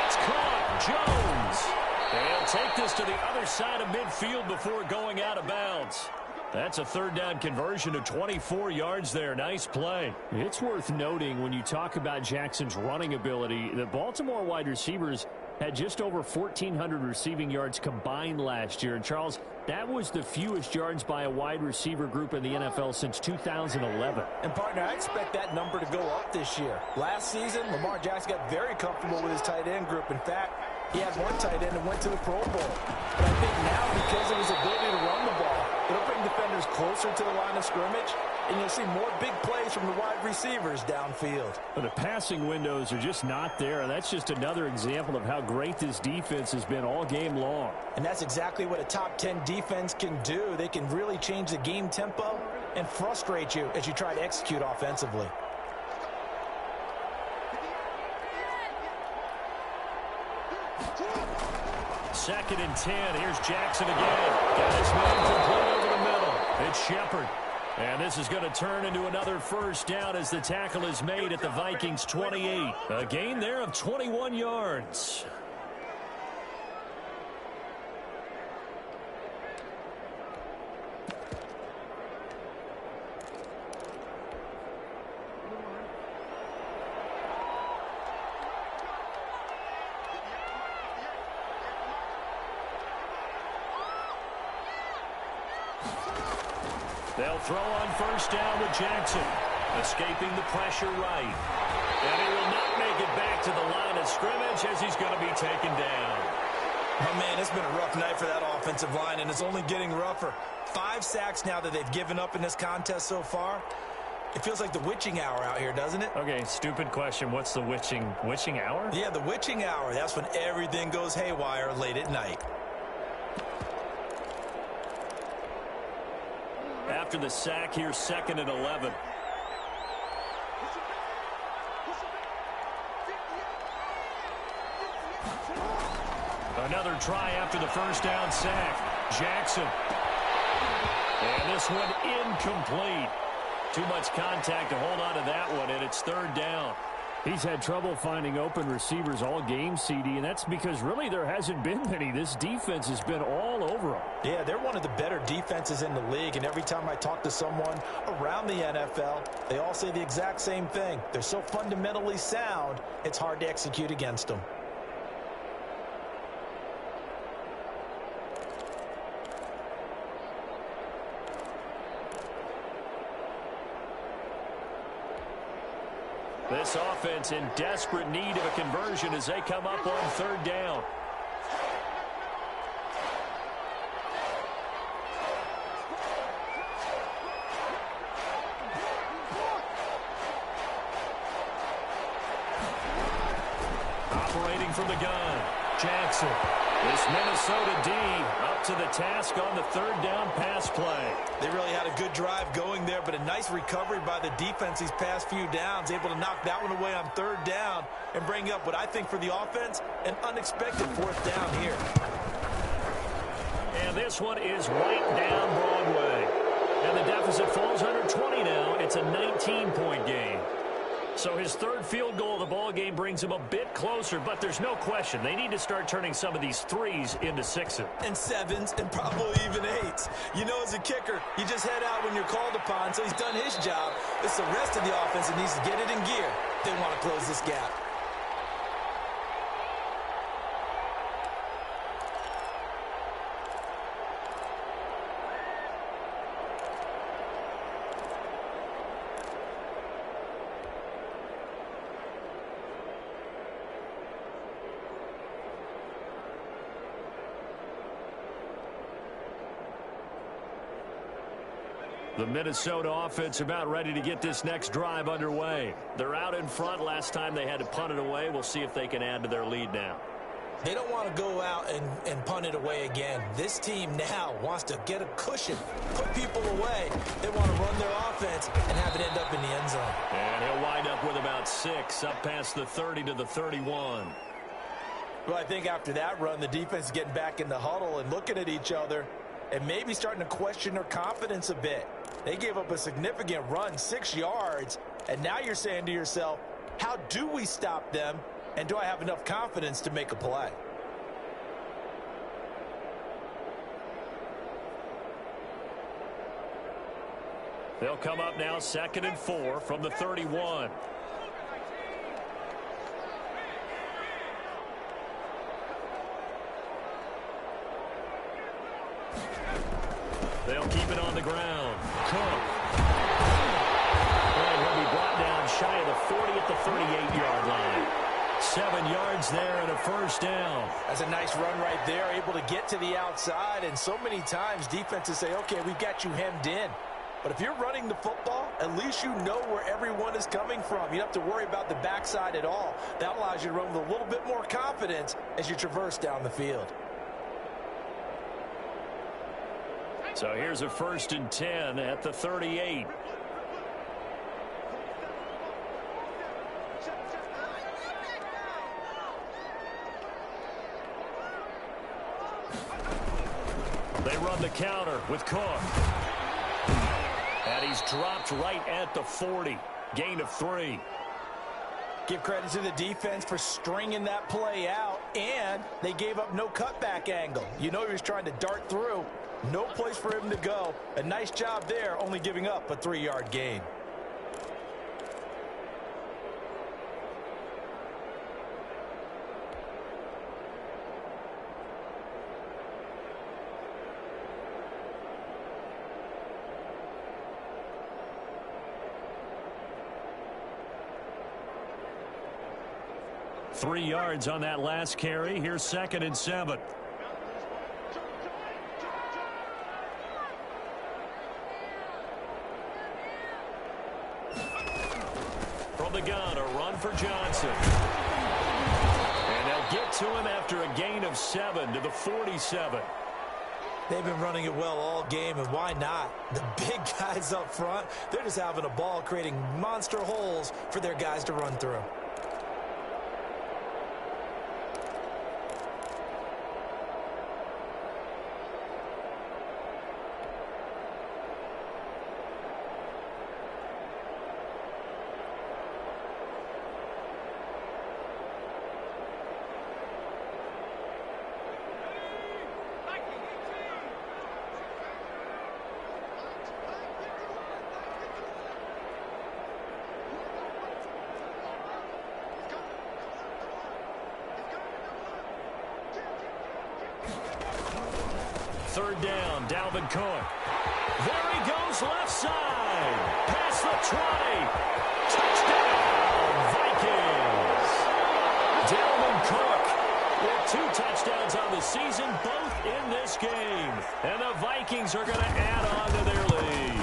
It's caught. Jones. And he'll take this to the other side of midfield before going out of bounds. That's a 3rd down conversion of 24 yards there. Nice play. It's worth noting when you talk about Jackson's running ability, the Baltimore wide receivers had just over 1,400 receiving yards combined last year. And, Charles, that was the fewest yards by a wide receiver group in the NFL since 2011. And, partner, I expect that number to go up this year. Last season, Lamar Jackson got very comfortable with his tight end group. In fact, he had one tight end and went to the Pro Bowl. But I think now, because of his ability to run the ball, it'll bring defenders closer to the line of scrimmage, and you'll see more big plays from the wide receivers downfield. But the passing windows are just not there. That's just another example of how great this defense has been all game long. And that's exactly what a top 10 defense can do. They can really change the game tempo and frustrate you as you try to execute offensively. 2nd and 10. Here's Jackson again. Got his man complete over the middle. It's Shepard. And this is going to turn into another first down as the tackle is made at the Vikings 28. A gain there of 21 yards. They'll throw on first down with Jackson, escaping the pressure right. And he will not make it back to the line of scrimmage as he's going to be taken down. Oh, man, it's been a rough night for that offensive line, and it's only getting rougher. 5 sacks now that they've given up in this contest so far. It feels like the witching hour out here, doesn't it? Okay, stupid question. What's the witching hour? Yeah, the witching hour. That's when everything goes haywire late at night. After the sack, here's 2nd and 11. Another try after the first down sack. Jackson. And this one incomplete. Too much contact to hold on to that one, and it's 3rd down. He's had trouble finding open receivers all game, CD, and that's because really there hasn't been many. This defense has been all over him. Yeah, they're one of the better defenses in the league, and every time I talk to someone around the NFL, they all say the exact same thing. They're so fundamentally sound, it's hard to execute against them. This offense in desperate need of a conversion as they come up on 3rd down. Operating from the gun, Jackson. This Minnesota D up to the task on the 3rd down pass play. They really had a good drive going there, but a nice recovery by the defense these past few downs, able to knock that one away on 3rd down and bring up what I think for the offense, an unexpected 4th down here. And this one is right down Broadway. And the deficit falls under 20 now. It's a 19-point game. So his 3rd field goal of the ball game brings him a bit closer, but there's no question they need to start turning some of these 3s into 6s. And 7s and probably even 8s. You know, as a kicker, you just head out when you're called upon, so he's done his job. It's the rest of the offense that needs to get it in gear. They want to close this gap. The Minnesota offense about ready to get this next drive underway. They're out in front. Last time they had to punt it away. We'll see if they can add to their lead now. They don't want to go out and punt it away again. This team now wants to get a cushion, put people away. They want to run their offense and have it end up in the end zone. And he'll wind up with about 6 up past the 30 to the 31. Well, I think after that run, the defense is getting back in the huddle and looking at each other and maybe starting to question their confidence a bit. They gave up a significant run, 6 yards, and now you're saying to yourself, how do we stop them, and do I have enough confidence to make a play? They'll come up now 2nd and 4 from the 31. They'll keep it on the ground. Cook. And he'll be brought down shy of the 40 at the 38-yard line. 7 yards there and a first down. That's a nice run right there, able to get to the outside. And so many times defenses say, okay, we've got you hemmed in. But if you're running the football, at least you know where everyone is coming from. You don't have to worry about the backside at all. That allows you to run with a little bit more confidence as you traverse down the field. So here's a 1st and 10 at the 38. They run the counter with Cook. And he's dropped right at the 40. Gain of 3. Give credit to the defense for stringing that play out, and they gave up no cutback angle. You know he was trying to dart through. No place for him to go. A nice job there, only giving up a 3-yard gain. Three yards on that last carry. Here's 2nd and 7. From the gun, a run for Johnson. And they'll get to him after a gain of 7 to the 47. They've been running it well all game, and why not? The big guys up front, they're just having a ball, creating monster holes for their guys to run through. Third down, Dalvin Cook. There he goes, left side. Past the 20. Touchdown, Vikings. Dalvin Cook with 2 touchdowns on the season, both in this game. And the Vikings are going to add on to their lead.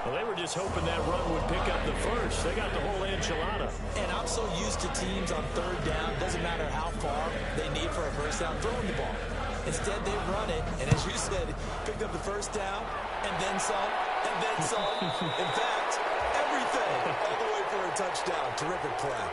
Well, they were just hoping that run would pick up the first. They got the whole enchilada. And I'm so used to teams on third down, doesn't matter how far they need for a first down, throwing the ball. Instead, they run it, and as you said, picked up the first down, and then some, and then some. In fact, everything all the way for a touchdown. Terrific play.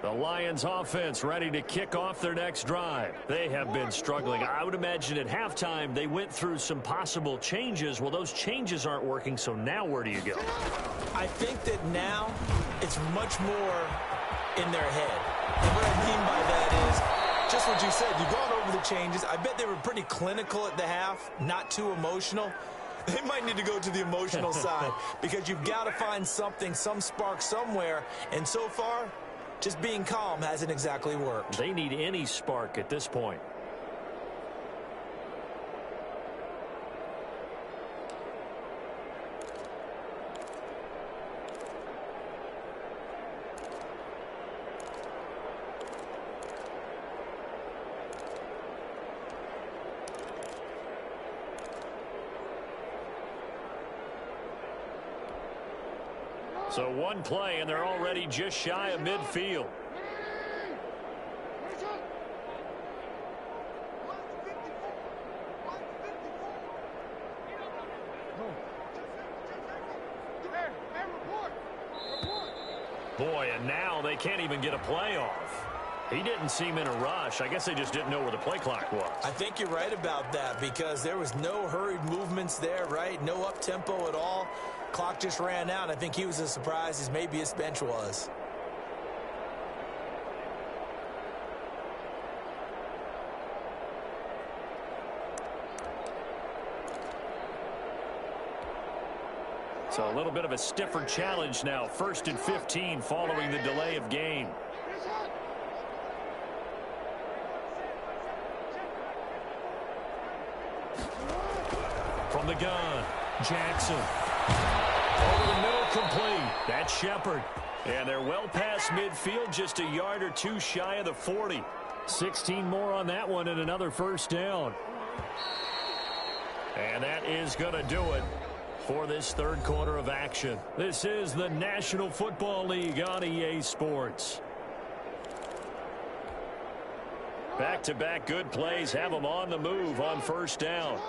The Lions offense ready to kick off their next drive. They have been struggling. I would imagine at halftime they went through some possible changes. Well, those changes aren't working, so now where do you go? I think that now it's much more in their head. And what I mean by that is just what you said. You've gone over the changes. I bet they were pretty clinical at the half, not too emotional. They might need to go to the emotional side because you've got to find something, some spark somewhere. And so far, just being calm hasn't exactly worked. They need any spark at this point. So one play, and they're already just shy of midfield. Boy, and now they can't even get a play off. He didn't seem in a rush. I guess they just didn't know where the play clock was. I think you're right about that because there was no hurried movements there, right? No up-tempo at all. Clock just ran out. I think he was as surprised as maybe his bench was. So a little bit of a stiffer challenge now. 1st and 15 following the delay of game. From the gun, Jackson. Over the middle, complete. That's Shepard. And they're well past midfield, just a yard or two shy of the 40. 16 more on that one and another first down. And that is going to do it for this third quarter of action. This is the National Football League on EA Sports. Back-to-back good plays have them on the move on first down.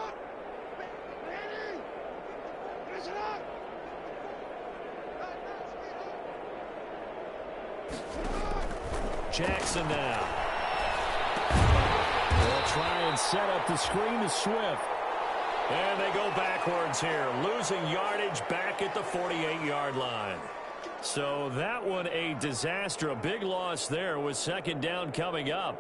Jackson now. They'll try and set up the screen to Swift. And they go backwards here, losing yardage back at the 48-yard line. So that one a disaster. A big loss there with second down coming up.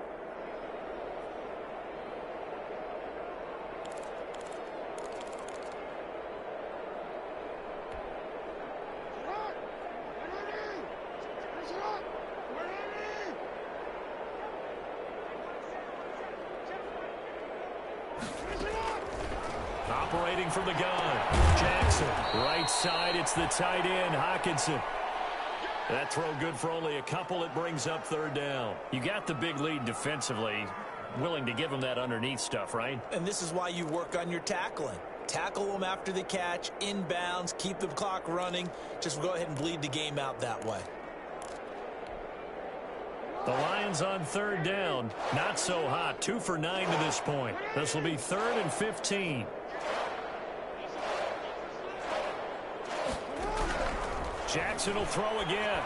Operating from the gun, Jackson. Right side, it's the tight end, Hockenson. That throw good for only a couple. It brings up third down. You got the big lead defensively. Willing to give them that underneath stuff, right? And this is why you work on your tackling. Tackle them after the catch, inbounds, keep the clock running. Just go ahead and bleed the game out that way. The Lions on third down. Not so hot. 2 for 9 to this point. This will be 3rd and 15. Jackson will throw again.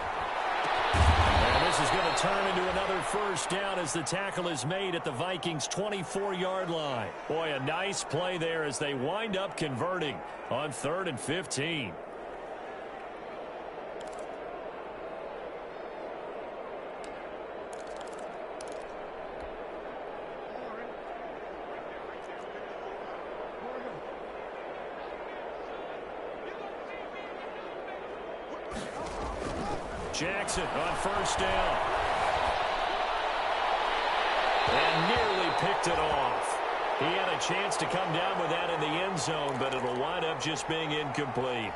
And this is going to turn into another first down as the tackle is made at the Vikings' 24-yard line. Boy, a nice play there as they wind up converting on 3rd and 15. Jackson on first down. And nearly picked it off. He had a chance to come down with that in the end zone, but it'll wind up just being incomplete.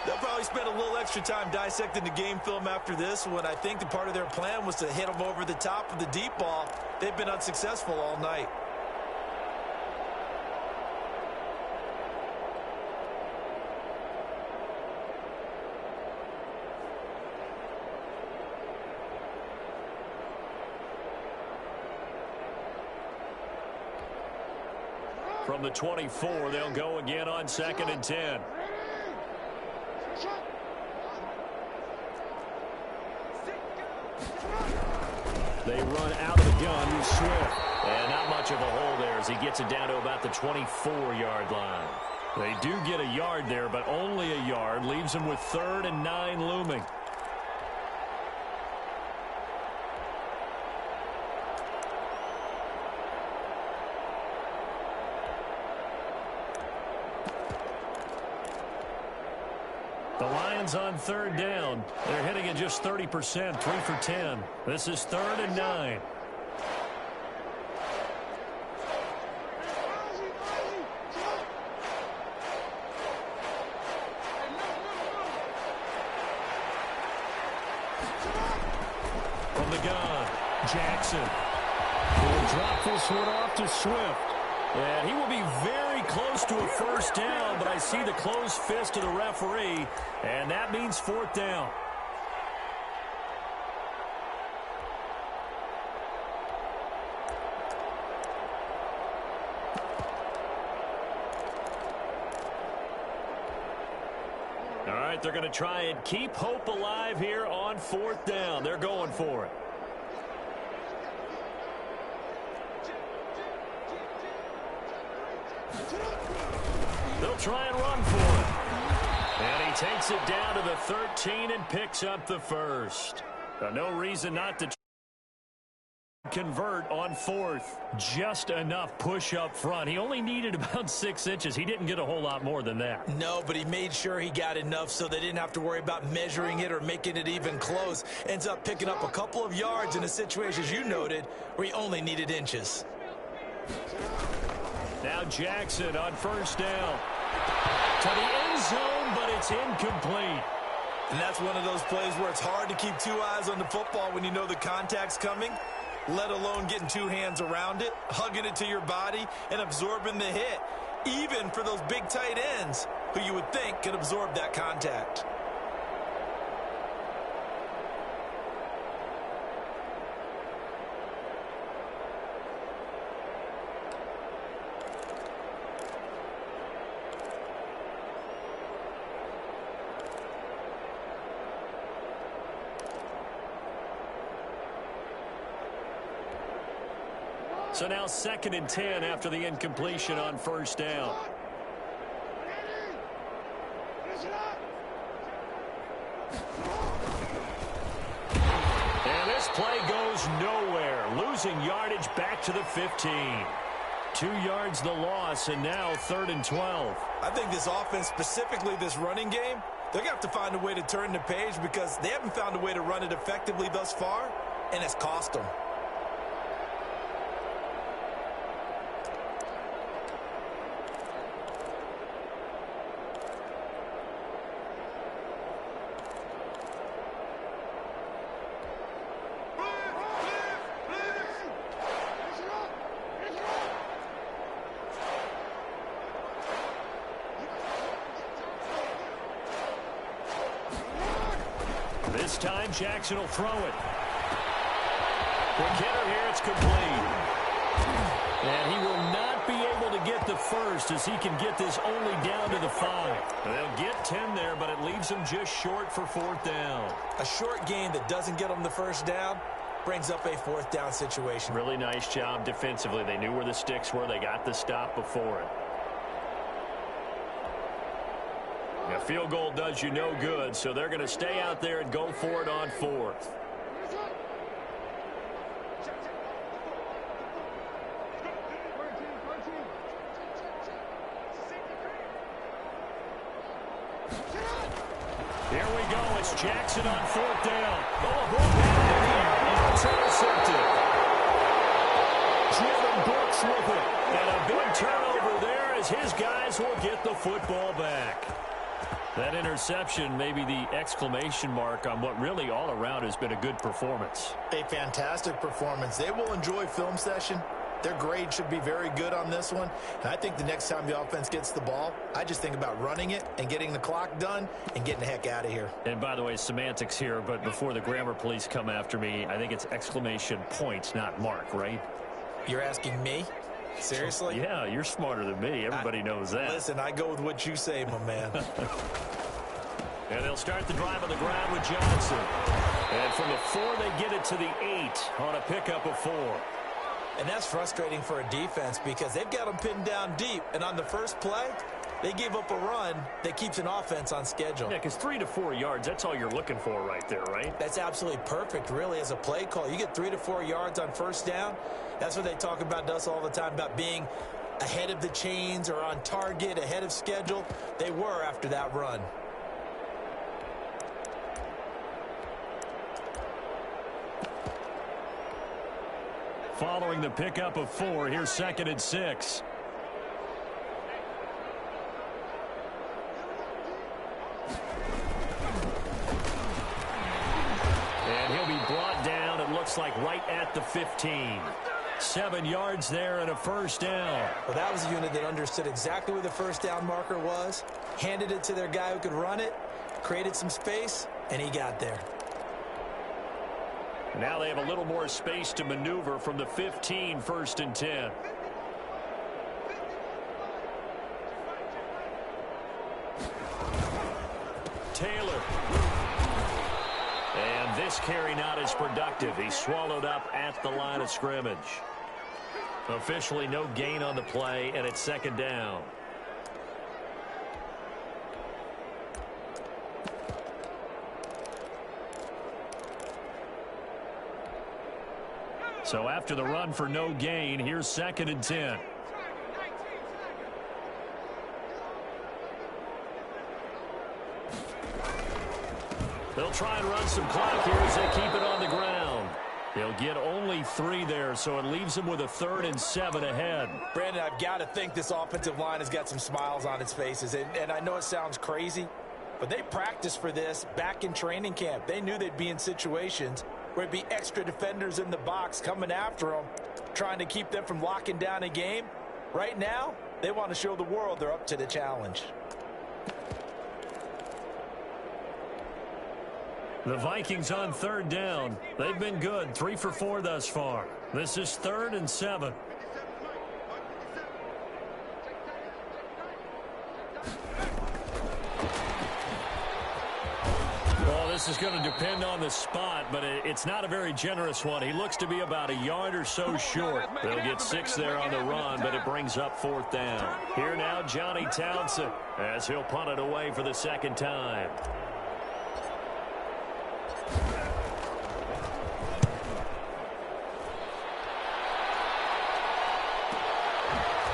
They'll probably spend a little extra time dissecting the game film after this, when I think the part of their plan was to hit them over the top of the deep ball. They've been unsuccessful all night. From the 24, they'll go again on 2nd and 10. They run out of the gun with Swift. And not much of a hole there as he gets it down to about the 24-yard line. They do get a yard there, but only a yard. Leaves them with 3rd and 9 looming. The Lions on third down. They're hitting at just 30%, 3 for 10. This is 3rd and 9. From the gun, Jackson. Will drop this one off to Swift. And he will be very close to a first down, but I see the closed fist of the referee, and that means 4th down. All right, they're going to try and keep hope alive here on 4th down. They're going for it. They'll try and run for it. And he takes it down to the 13 and picks up the first. No reason not to convert on 4th. Just enough push up front. He only needed about 6 inches. He didn't get a whole lot more than that. No, but he made sure he got enough so they didn't have to worry about measuring it or making it even close. Ends up picking up a couple of yards in a situation, as you noted, where he only needed inches. Now Jackson on first down. To the end zone, but it's incomplete. And that's one of those plays where it's hard to keep 2 eyes on the football when you know the contact's coming, let alone getting 2 hands around it, hugging it to your body, and absorbing the hit. Even for those big tight ends, who you would think could absorb that contact. So now 2nd and 10 after the incompletion on first down. And this play goes nowhere. Losing yardage back to the 15. 2 yards the loss, and now 3rd and 12. I think this offense, specifically this running game, they're going to have to find a way to turn the page because they haven't found a way to run it effectively thus far, and it's cost them. This time, Jackson will throw it. Quick hitter here, it's complete. And he will not be able to get the first as he can get this only down to the 5. They'll get 10 there, but it leaves them just short for 4th down. A short gain that doesn't get them the first down brings up a 4th down situation. Really nice job defensively. They knew where the sticks were. They got the stop before it. A field goal does you no good, so they're going to stay out there and go for it on 4th. Here we go. It's Jackson on 4th down. Oh, a ball back in the air, and it's intercepted. Jalen Brooks with it. And a big turnover there as his guys will get the football back. That interception may be the exclamation mark on what really all around has been a good performance. A fantastic performance. They will enjoy film session. Their grade should be very good on this one. And I think the next time the offense gets the ball, I just think about running it and getting the clock done and getting the heck out of here. And by the way, semantics here, but before the grammar police come after me, I think it's exclamation points, not mark, right? You're asking me? Seriously? Yeah, you're smarter than me. Everybody knows that. Listen, I go with what you say, my man. And they'll start the drive on the ground with Johnson. And from the 4, they get it to the 8 on a pickup of 4. And that's frustrating for a defense because they've got them pinned down deep. And on the first play, they gave up a run that keeps an offense on schedule. Yeah, because 3 to 4 yards, that's all you're looking for right there, right? That's absolutely perfect, really, as a play call. You get 3 to 4 yards on first down. That's what they talk about to us all the time, about being ahead of the chains or on target, ahead of schedule. They were after that run. Following the pickup of 4, here's 2nd and 6. And he'll be brought down, it looks like, right at the 15. 7 yards there and a first down. Well, that was a unit that understood exactly where the first down marker was, handed it to their guy who could run it, created some space, and he got there. Now they have a little more space to maneuver from the 15, 1st and 10. Taylor. And this carry not as productive. He's swallowed up at the line of scrimmage. Officially no gain on the play, and it's 2nd down. So after the run for no gain, here's 2nd and 10. They'll try and run some clock here as they keep it on the ground. They'll get only 3 there, so it leaves them with a 3rd and 7 ahead. Brandon, I've got to think this offensive line has got some smiles on its faces. And I know it sounds crazy, but they practiced for this back in training camp. They knew they'd be in situations where it'd be extra defenders in the box coming after them, trying to keep them from locking down a game. Right now, they want to show the world they're up to the challenge. The Vikings on 3rd down. They've been good, 3 for 4 thus far. This is 3rd and 7. Well, this is going to depend on the spot, but it's not a very generous one. He looks to be about a yard or so short. They'll get 6 there on the run, but it brings up 4th down. Here now, Johnny Townsend, as he'll punt it away for the 2nd time.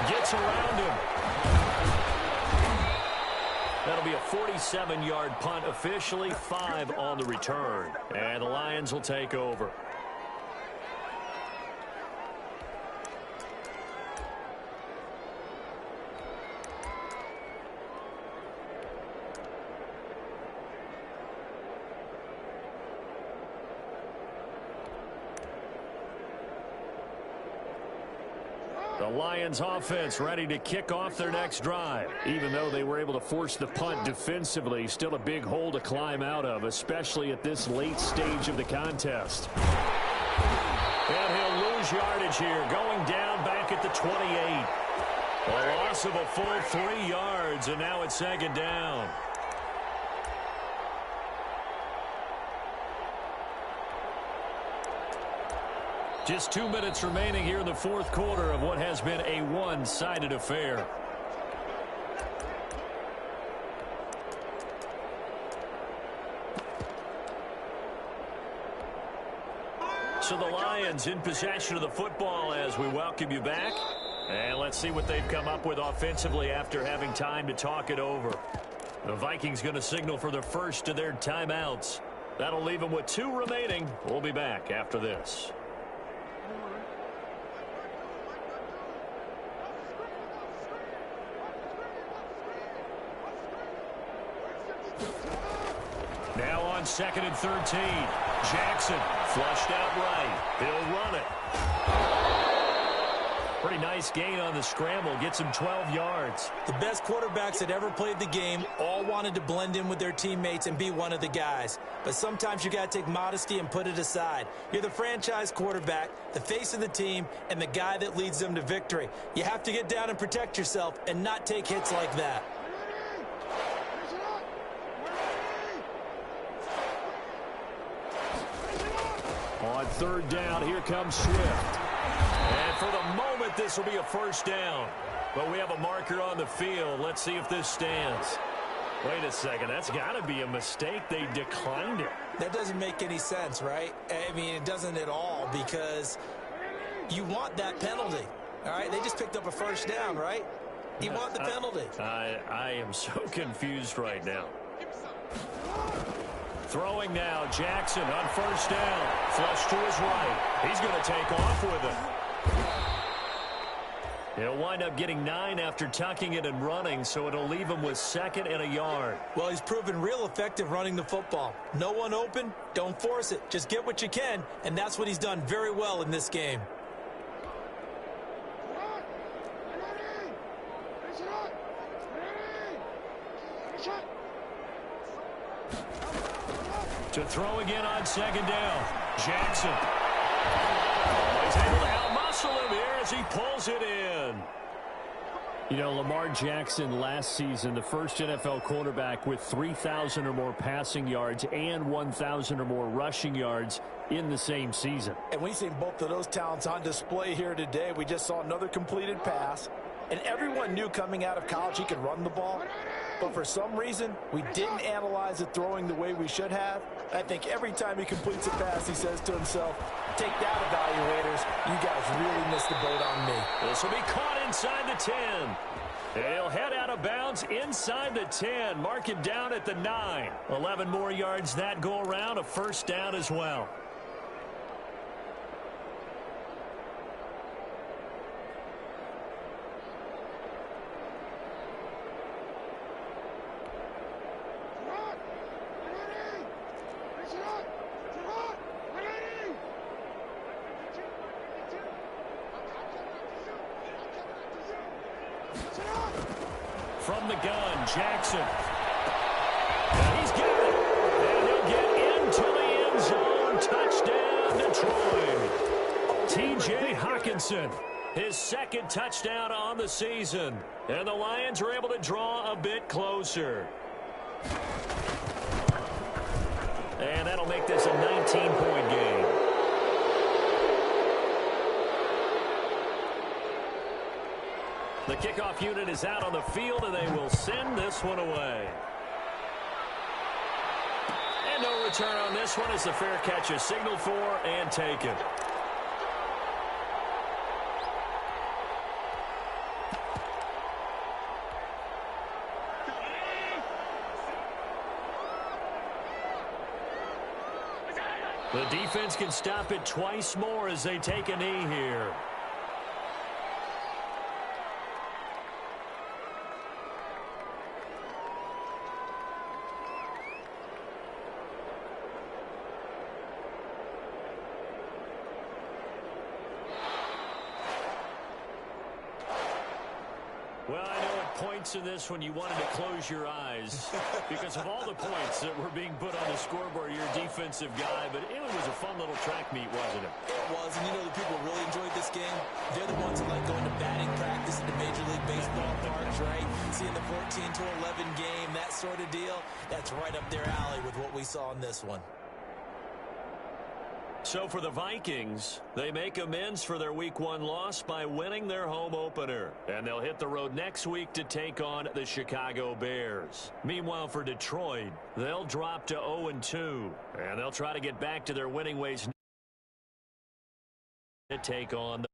Gets around him. That'll be a 47-yard punt, officially 5 on the return. And the Lions will take over. The Lions offense ready to kick off their next drive. Even though they were able to force the punt defensively, still a big hole to climb out of, especially at this late stage of the contest. And he'll lose yardage here, going down back at the 28. A loss of a full 3 yards, and now it's 2nd down. Just 2 minutes remaining here in the 4th quarter of what has been a one-sided affair. So the Lions in possession of the football as we welcome you back. And let's see what they've come up with offensively after having time to talk it over. The Vikings going to signal for the first of their timeouts. That'll leave them with 2 remaining. We'll be back after this. Now on 2nd and 13. Jackson flushed out right. He'll run it. Pretty nice gain on the scramble. Gets him 12 yards. The best quarterbacks that ever played the game all wanted to blend in with their teammates and be one of the guys. But sometimes you got to take modesty and put it aside. You're the franchise quarterback, the face of the team, and the guy that leads them to victory. You have to get down and protect yourself and not take hits like that. On 3rd down, here comes Swift. And for the moment, this will be a 1st down. But we have a marker on the field. Let's see if this stands. Wait a second. That's got to be a mistake. They declined it. That doesn't make any sense, right? I mean, it doesn't at all because you want that penalty. All right? They just picked up a 1st down, right? You want the penalty. I am so confused right now. Throwing now, Jackson on 1st down. Flush to his right. He's going to take off with it. He'll wind up getting 9 after tucking it and running, so it'll leave him with 2nd and a yard. Well, he's proven real effective running the football. No one open, don't force it. Just get what you can, and that's what he's done very well in this game. To throw again on 2nd down. Jackson. He's able to out-muscle him here as he pulls it in. You know, Lamar Jackson last season, the first NFL quarterback with 3,000 or more passing yards and 1,000 or more rushing yards in the same season. And we've seen both of those talents on display here today. We just saw another completed pass. And everyone knew coming out of college he could run the ball. But for some reason, we didn't analyze it throwing the way we should have. I think every time he completes a pass, he says to himself, take that, evaluators. You guys really missed the boat on me. This will be caught inside the 10. He'll head out of bounds inside the 10. Mark it down at the 9. 11 more yards that go around. A 1st down as well. From the gun, Jackson. And he's got it. And he'll get into end zone. Touchdown, Detroit. T.J. Hockenson, his second touchdown on the season. And the Lions are able to draw a bit closer. And that'll make this a 19-point game. The kickoff unit is out on the field, and they will send this one away. And no return on this one as the fair catch is signaled for and taken. The defense can stop it twice more as they take a knee here. Well, I know at points in this when you wanted to close your eyes because of all the points that were being put on the scoreboard, your defensive guy, but it was a fun little track meet, wasn't it? It was, and you know the people really enjoyed this game? They're the ones who like going to batting practice at the Major League Baseball parks, right? Seeing the 14-11 game, that sort of deal, that's right up their alley with what we saw in this one. So for the Vikings, they make amends for their Week 1 loss by winning their home opener. And they'll hit the road next week to take on the Chicago Bears. Meanwhile, for Detroit, they'll drop to 0-2. And they'll try to get back to their winning ways to take on